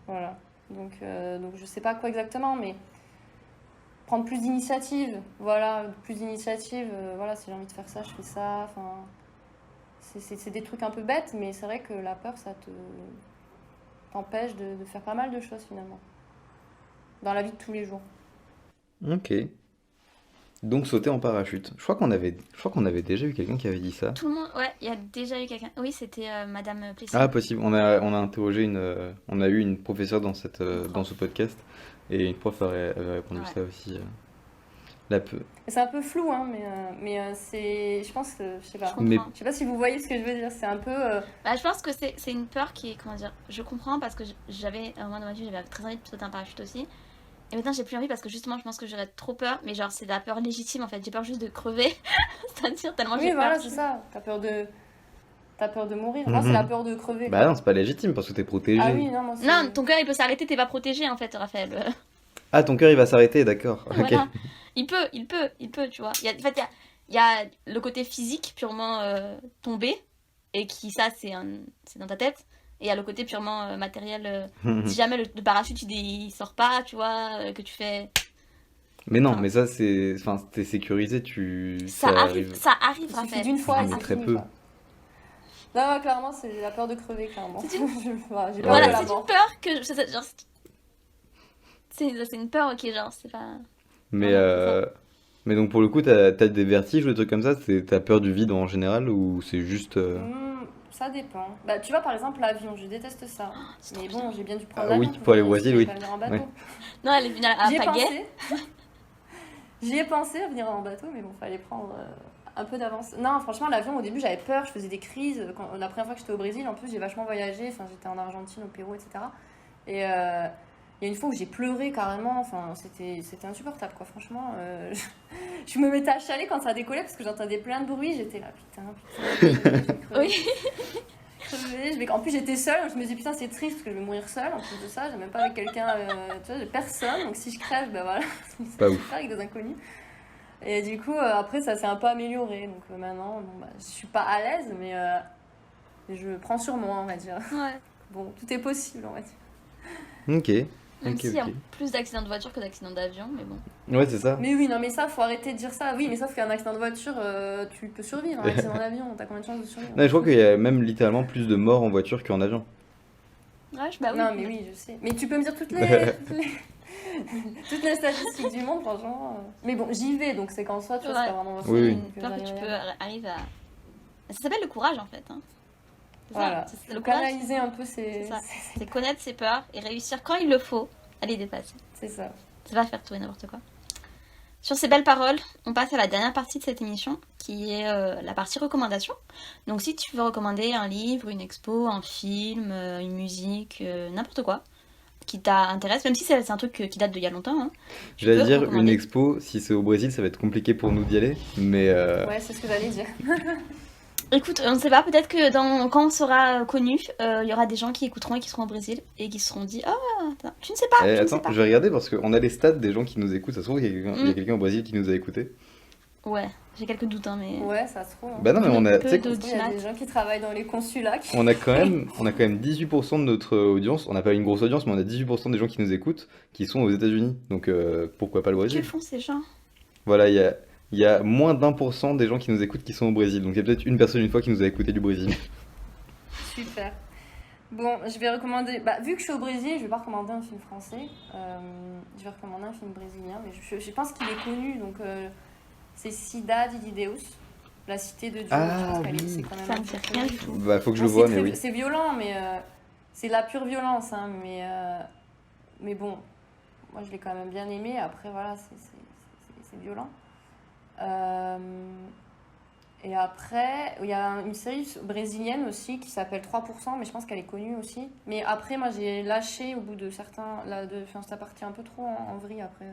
Voilà. Donc je sais pas quoi exactement, mais prendre plus d'initiative, voilà, voilà, si j'ai envie de faire ça, je fais ça, enfin, c'est des trucs un peu bêtes, mais c'est vrai que la peur, ça t'empêche de faire pas mal de choses, finalement, dans la vie de tous les jours. Ok. Donc sauter en parachute. Je crois qu'on avait déjà eu quelqu'un qui avait dit ça. Tout le monde, ouais, il y a déjà eu quelqu'un. Oui, c'était Madame Plessis. Ah, possible. On a interrogé on a eu une professeure dans ce podcast et une prof avait répondu Ouais. ça aussi. C'est un peu flou, hein, mais je pense que, je sais pas. Je Mais comprends. Je sais pas si vous voyez ce que je veux dire, c'est un peu... Bah, je pense que c'est une peur qui est, comment dire, je comprends parce que j'avais, à un moment de ma vie, j'avais très envie de sauter un parachute aussi. Et maintenant, j'ai plus envie parce que justement, je pense que j'aurais trop peur, mais genre, c'est de la peur légitime en fait. J'ai peur juste de crever, c'est-à-dire tellement Oui, j'ai voilà, peur. c'est ça. T'as T'as peur de mourir. Moi, c'est la peur de crever. Bah non, c'est pas légitime parce que t'es protégé. Ah oui, non, moi, c'est... Non, ton cœur il peut s'arrêter, t'es pas protégé en fait, Raphaël. Ah, ton cœur il va s'arrêter, d'accord. Ok. Voilà. Il peut, tu vois. En fait, il y a le côté physique purement tombé, et qui, ça, c'est dans ta tête. Et il y a le côté purement matériel. Si jamais le parachute il sort pas, tu vois, que tu fais. Mais non, Enfin. mais ça c'est. Enfin, t'es sécurisé, Ça arrive, Il suffit Raphaël. d'une fois, Ah, et mais c'est très fini, peu. quoi. Non, clairement, c'est la peur de crever, clairement. Voilà, j'ai peur Voilà, de la c'est mort. une peur que. Genre, c'est une peur, ok, genre, c'est pas. Mais, Vraiment, mais donc pour le coup, t'as des vertiges ou des trucs comme ça? T'as peur du vide en général ou c'est juste. Ça dépend. Bah, tu vois, par exemple, l'avion, je déteste ça. c'est Mais trop bon, j'ai bien dû prendre Ah oui, l'avion pour aller au venir Brésil, ici, oui. j'allais pas venir en bateau. Ouais. Non, elle est venue à J'y ai Pagaie. pensé. J'y ai pensé à venir en bateau, mais bon, fallait prendre un peu d'avance. Non, franchement, l'avion, au début, j'avais peur, je faisais des crises. La première fois que j'étais au Brésil, en plus, j'ai vachement voyagé. Enfin, j'étais en Argentine, au Pérou, etc. Et il y a une fois où j'ai pleuré carrément. Enfin, c'était insupportable, quoi. Franchement, je me mettais à chialer quand ça décollait parce que j'entendais plein de bruit. J'étais là, putain, je vais crever. Oui. En plus, j'étais seule. Je me disais, putain, c'est triste parce que je vais mourir seule. En plus de ça, j'ai même pas avec quelqu'un, tu vois, j'ai personne. Donc si je crève, ben voilà, Pas c'est ouf. pas avec des inconnus. Et du coup, après, ça s'est un peu amélioré. Donc maintenant, bon, bah, je suis pas à l'aise, mais je prends sur moi, on va dire. Ouais. Bon, tout est possible, on va dire. Ok. Même Ok, s'il y a ok. plus d'accidents de voiture que d'accidents d'avion, mais bon. Ouais, c'est ça. Mais oui, non, mais ça, faut arrêter de dire ça. Oui, mais sauf qu'un accident de voiture, tu peux survivre. Un accident d'avion, t'as combien de chances de survivre? Non, je crois qu'il y a même littéralement plus de morts en voiture qu'en avion. Ouais, bah oui. Non, mais oui, je sais. Mais tu peux me dire toutes les statistiques du monde, franchement. Mais bon, j'y vais, donc c'est qu'en soi, tu vois, c'est Ouais. pas vraiment Oui, oui. Une peur que tu peux arriver à. Ça s'appelle le courage en fait. Hein. C'est ça, Voilà. c'est le Faut courage. canaliser un peu C'est ces... ça. C'est connaître ses peurs et réussir quand il le faut à les dépasser. C'est ça. C'est pas faire tout et n'importe quoi. Sur ces belles paroles, on passe à la dernière partie de cette émission, qui est la partie recommandation. Donc si tu veux recommander un livre, une expo, un film, une musique, n'importe quoi, qui t'intéresse, même si c'est un truc qui date d'il y a longtemps. Hein, tu J'allais peux dire, une recommander. expo, si c'est au Brésil, ça va être compliqué pour nous d'y aller. Mais Ouais, c'est ce que j'allais dire. Écoute, on ne sait pas, peut-être que quand on sera connu, il y aura des gens qui écouteront et qui seront au Brésil et qui se seront dit « Ah, tu ne sais pas, eh, tu ne sais attends, pas. je vais regarder parce qu'on a les stats des gens qui nous écoutent. Ça se trouve, il y a quelqu'un au Brésil qui nous a écoutés. » Ouais, j'ai quelques doutes, hein, mais... Ouais, ça se trouve. Hein. Bah non, mais on a, Peu tu sais, de- Il y a des gens qui travaillent dans les consulats qui... on a quand même 18% de notre audience. On n'a pas une grosse audience, mais on a 18% des gens qui nous écoutent qui sont aux États-Unis. Donc pourquoi pas le Que Brésil? font ces gens? Voilà, il y a moins d'1% des gens qui nous écoutent qui sont au Brésil. Donc il y a peut-être une personne une fois qui nous a écouté du Brésil. Super. Bon, je vais recommander... Bah, vu que je suis au Brésil, je vais pas recommander un film français. Je vais recommander un film brésilien, mais je pense qu'il est connu, donc... c'est Cidade de Deus, la cité de Dieu. Ah, Je pense qu'elle est- oui. c'est quand même Ça un me fait peu rien connu. du tout. Bah faut que je Bon, le voie, c'est mais très- oui. C'est violent, mais c'est de la pure violence, hein, mais bon, moi je l'ai quand même bien aimé. Après, voilà, c'est violent. Et après, il y a une série brésilienne aussi qui s'appelle 3%, mais je pense qu'elle est connue aussi. Mais après, moi j'ai lâché au bout de certains. Enfin, ça partit un peu trop en vrille après.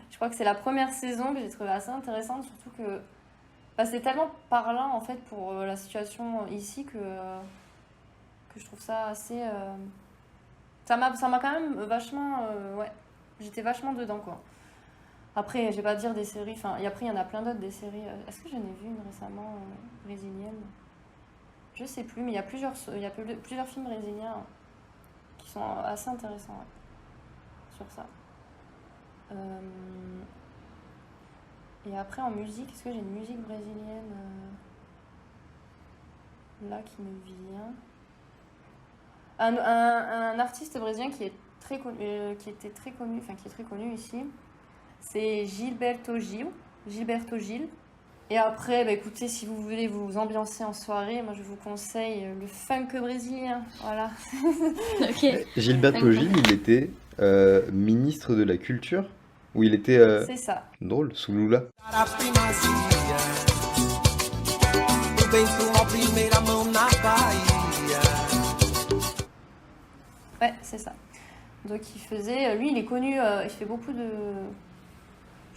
Je crois que c'est la première saison que j'ai trouvée assez intéressante, surtout que bah, c'est tellement parlant en fait pour la situation ici que je trouve ça assez. Ça m'a quand même vachement. Ouais, j'étais vachement dedans quoi. Après, je vais pas dire des séries. Enfin, et après, il y en a plein d'autres des séries. Est-ce que j'en ai vu une récemment brésilienne? Je sais plus, mais il y a plusieurs films brésiliens qui sont assez intéressants ouais, sur ça. Et après, en musique, est-ce que j'ai une musique brésilienne là qui me vient? Un artiste brésilien qui est très connu, qui était très connu, enfin qui est très connu ici, c'est Gilberto Gil. Et après, bah, écoutez, si vous voulez vous ambiancer en soirée, moi je vous conseille le funk brésilien. Voilà. Ok. Gilberto Gil, il était ministre de la Culture, ou il était C'est ça. drôle, sous Lula. A primazia, o vento à primeira mão na Bahia. Ouais, c'est ça. Donc il faisait, lui il est connu, il fait beaucoup de...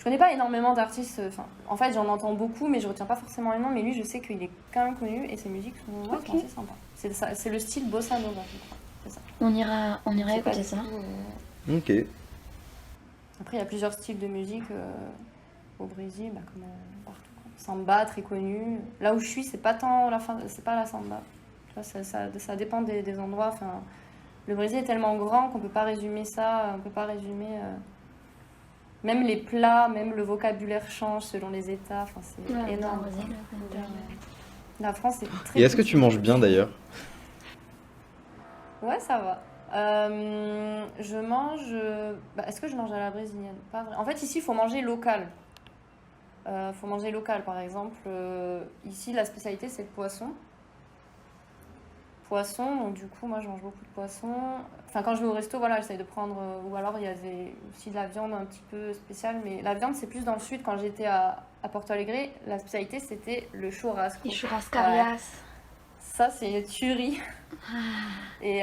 Je connais pas énormément d'artistes, enfin, en fait j'en entends beaucoup, mais je retiens pas forcément les noms, mais lui je sais qu'il est quand même connu et ses musiques sont Ok. assez sympas. C'est le style bossa nova, je crois. C'est ça. On ira C'est pas écouter du ça. tout, Ok. Après il y a plusieurs styles de musique au Brésil, comme partout, quoi. Samba très connu. Là où je suis, c'est pas tant c'est pas la samba. Tu vois, ça dépend des endroits. Enfin, le Brésil est tellement grand qu'on peut pas résumer ça, on peut pas résumer. Même les plats, même le vocabulaire change selon les États. Enfin, c'est Ouais, énorme. au Brésil, quoi. La France est très. Et est-ce que tu manges bien d'ailleurs? Ouais, ça va. Je mange. Est-ce que je mange à la brésilienne? Pas vrai. En fait, ici, il faut manger local. Faut manger local, par exemple. Ici, la spécialité, c'est le poisson. Poisson, donc du coup, moi, je mange beaucoup de poisson. Enfin, quand je vais au resto, voilà, j'essaye de prendre. Ou alors, il y a aussi de la viande un petit peu spéciale. Mais la viande, c'est plus dans le sud. Quand j'étais à Porto Alegre, la spécialité, c'était le churrasco. Les churrascarias. Ça, c'est une tuerie. Et.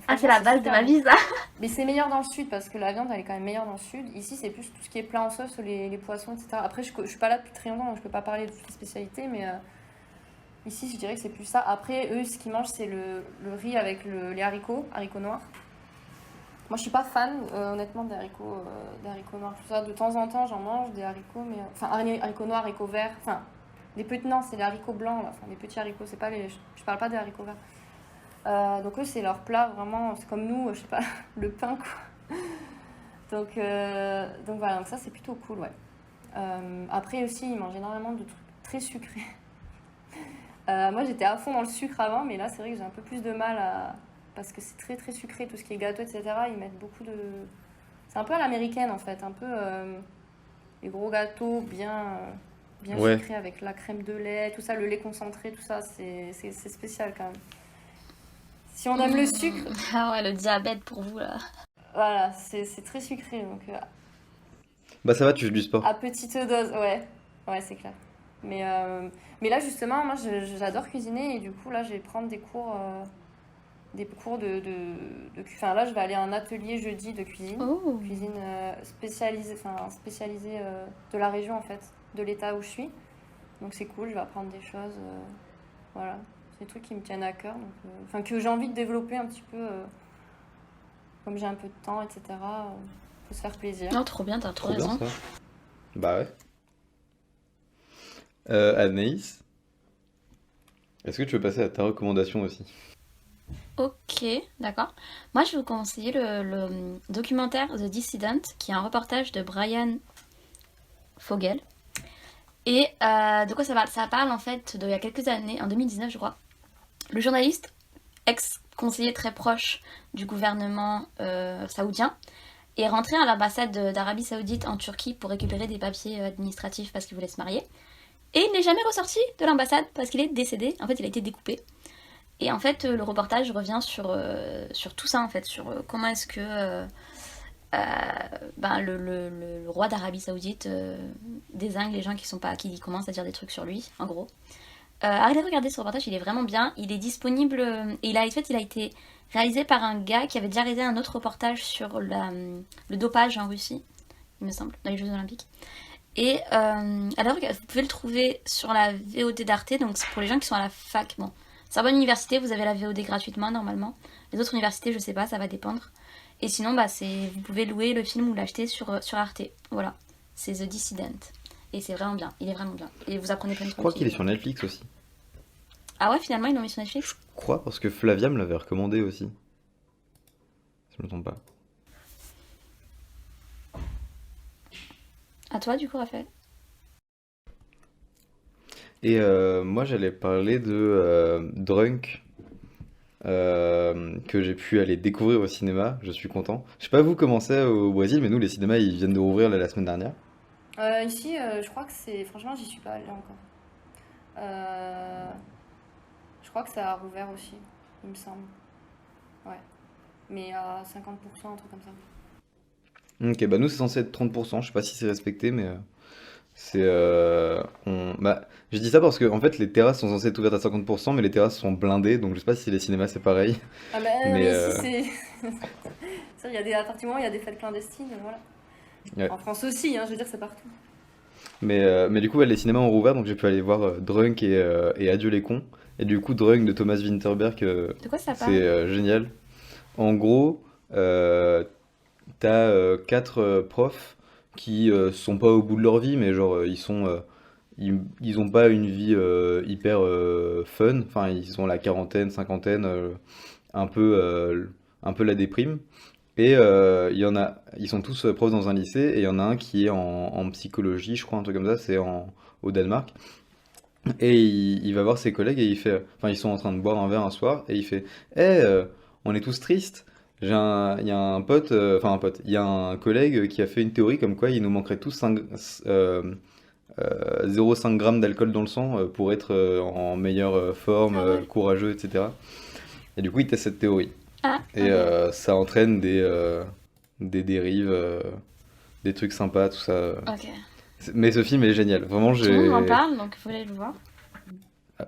Ah, c'est la base de ma vie, ça. Mais c'est meilleur dans le sud parce que la viande elle est quand même meilleure dans le sud. Ici c'est plus tout ce qui est plat en sauce, les poissons, etc. Après je suis pas là depuis très longtemps donc je peux pas parler de toutes les spécialités, mais ici je dirais que c'est plus ça. Après eux ce qu'ils mangent c'est le riz avec les haricots noirs. Moi je suis pas fan honnêtement des haricots noirs, tout ça. De temps en temps j'en mange des haricots, mais enfin haricots noirs, haricots verts, enfin les petits, non c'est les haricots blancs là. Enfin les petits haricots, c'est pas je parle pas des haricots verts. Donc eux c'est leur plat vraiment, c'est comme nous, je sais pas, le pain quoi. Donc voilà, donc ça c'est plutôt cool, ouais. Après aussi ils mangent énormément de trucs très sucrés. Moi j'étais à fond dans le sucre avant, mais là c'est vrai que j'ai un peu plus de mal parce que c'est très très sucré, tout ce qui est gâteau, etc. Ils mettent beaucoup de... C'est un peu à l'américaine en fait, un peu les gros gâteaux bien Ouais. sucrés avec la crème de lait, tout ça, le lait concentré, tout ça, c'est spécial quand même. Si on aime le sucre, Ah ouais, le diabète pour vous, là. voilà, c'est très sucré, donc Bah ça va, tu fais du sport. à petite dose, ouais, c'est clair. Mais là justement, moi j'adore cuisiner et du coup là je vais prendre des cours enfin là je vais aller à un atelier jeudi de cuisine, Oh. cuisine spécialisée de la région en fait, de l'état où je suis. Donc c'est cool, je vais apprendre des choses, voilà. C'est des trucs qui me tiennent à cœur, donc, que j'ai envie de développer un petit peu, comme j'ai un peu de temps, etc. Faut se faire plaisir. Non, trop bien, t'as trop Trop bien raison. ça. Bah ouais. Anaïs, est-ce que tu veux passer à ta recommandation aussi? Ok, d'accord. Moi, je vais vous conseiller le documentaire The Dissident, qui est un reportage de Brian Fogel. Et de quoi ça parle? Ça parle en fait il y a quelques années, en 2019 je crois. Le journaliste, ex-conseiller très proche du gouvernement saoudien, est rentré à l'ambassade d'Arabie Saoudite en Turquie pour récupérer des papiers administratifs parce qu'il voulait se marier. Et il n'est jamais ressorti de l'ambassade parce qu'il est décédé. En fait, il a été découpé. Et en fait, le reportage revient sur tout ça, en fait, sur comment est-ce que le roi d'Arabie Saoudite désigne les gens qui commencent à dire des trucs sur lui, en gros. Arrêtez de regarder ce reportage, il est vraiment bien. Il est disponible et il a été réalisé par un gars qui avait déjà réalisé un autre reportage sur le dopage en Russie, il me semble, dans les Jeux Olympiques. Et alors, vous pouvez le trouver sur la VOD d'Arte, donc c'est pour les gens qui sont à la fac. Bon, Sorbonne Université, vous avez la VOD gratuitement normalement. Les autres universités, je sais pas, ça va dépendre. Et sinon, vous pouvez louer le film ou l'acheter sur Arte. Voilà, c'est The Dissident. Et c'est vraiment bien, il est vraiment bien. Et vous apprenez plein de Je trucs. crois qu'il est sur Netflix aussi. Ah ouais, finalement, ils l'ont mis sur Netflix? Je crois, parce que Flavia me l'avait recommandé aussi. Si je me trompe pas. À toi, du coup, Raphaël. Et moi j'allais parler de Drunk, que j'ai pu aller découvrir au cinéma, je suis content. Je sais pas vous comment c'est au Brésil, mais nous les cinémas ils viennent de rouvrir là, la semaine dernière. Ici, je crois que c'est... Franchement, j'y suis pas allée encore. Je crois que ça a rouvert aussi, il me semble. Ouais. Mais à 50%, un truc comme ça. Ok, bah nous c'est censé être 30%, je sais pas si c'est respecté, mais c'est... Bah, je dis ça parce que en fait les terrasses sont censées être ouvertes à 50%, mais les terrasses sont blindées, donc je sais pas si les cinémas c'est pareil. Ah bah, Mais mais ici, c'est... il y a des appartements, il y a des fêtes clandestines, voilà. Ouais. En France aussi, hein, je veux dire, c'est partout. Mais du coup, ouais, les cinémas ont rouvert, donc j'ai pu aller voir Drunk et Adieu les cons. Et du coup, Drunk de Thomas Winterberg, De quoi ça c'est parle? génial. En gros, t'as quatre profs qui sont pas au bout de leur vie, mais genre ils ont pas une vie hyper fun. Enfin, ils ont la quarantaine, cinquantaine, un peu la déprime. Et ils sont tous profs dans un lycée, et il y en a un qui est en psychologie, je crois, un truc comme ça, au Danemark. Et il va voir ses collègues et il fait, enfin ils sont en train de boire un verre un soir et il fait, on est tous tristes. Il y a un pote, il y a un collègue qui a fait une théorie comme quoi il nous manquerait tous 0,5 g d'alcool dans le sang pour être en meilleure forme, Ah ouais. courageux, etc. Et du coup il teste cette théorie. Ah, Et ok. ça entraîne des dérives, des trucs sympas, tout ça. Ok. Mais ce film est génial. Vraiment, Tout le monde m'en j'ai. parle, donc il faut aller le voir.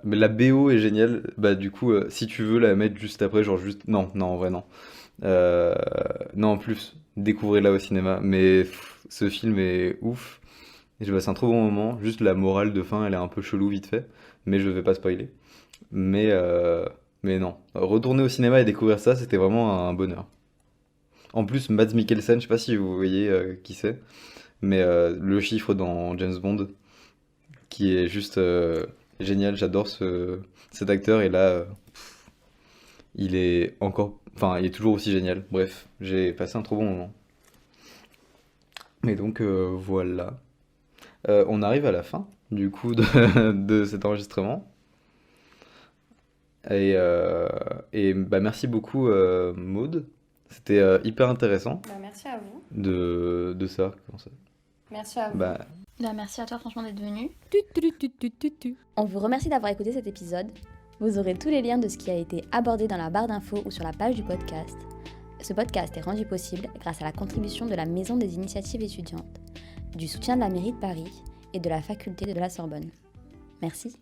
Mais la BO est géniale. Bah, du coup, si tu veux la mettre juste après, genre juste. Non, non, en vrai, non. Euh, Non, en plus, découvrez-la au cinéma. Mais ce film est ouf. Et j'ai passé un trop bon moment. Juste la morale de fin, elle est un peu chelou vite fait. Mais je vais pas spoiler. Mais, euh, mais non. Retourner au cinéma et découvrir ça, c'était vraiment un bonheur. En plus, Mads Mikkelsen, je sais pas si vous voyez qui c'est. Mais le chiffre dans James Bond, qui est juste génial. J'adore cet acteur et là, il est encore, enfin, il est toujours aussi génial. Bref, j'ai passé un trop bon moment. Et donc voilà. On arrive à la fin du coup de cet enregistrement. Et, euh, bah, merci beaucoup Maud. C'était hyper intéressant Bah, merci à vous. de savoir comment ça. Merci à vous. Bah, Bah, merci à toi, franchement, d'être venu. On vous remercie d'avoir écouté cet épisode. Vous aurez tous les liens de ce qui a été abordé dans la barre d'infos ou sur la page du podcast. Ce podcast est rendu possible grâce à la contribution de la Maison des Initiatives étudiantes, du soutien de la mairie de Paris et de la faculté de la Sorbonne. Merci.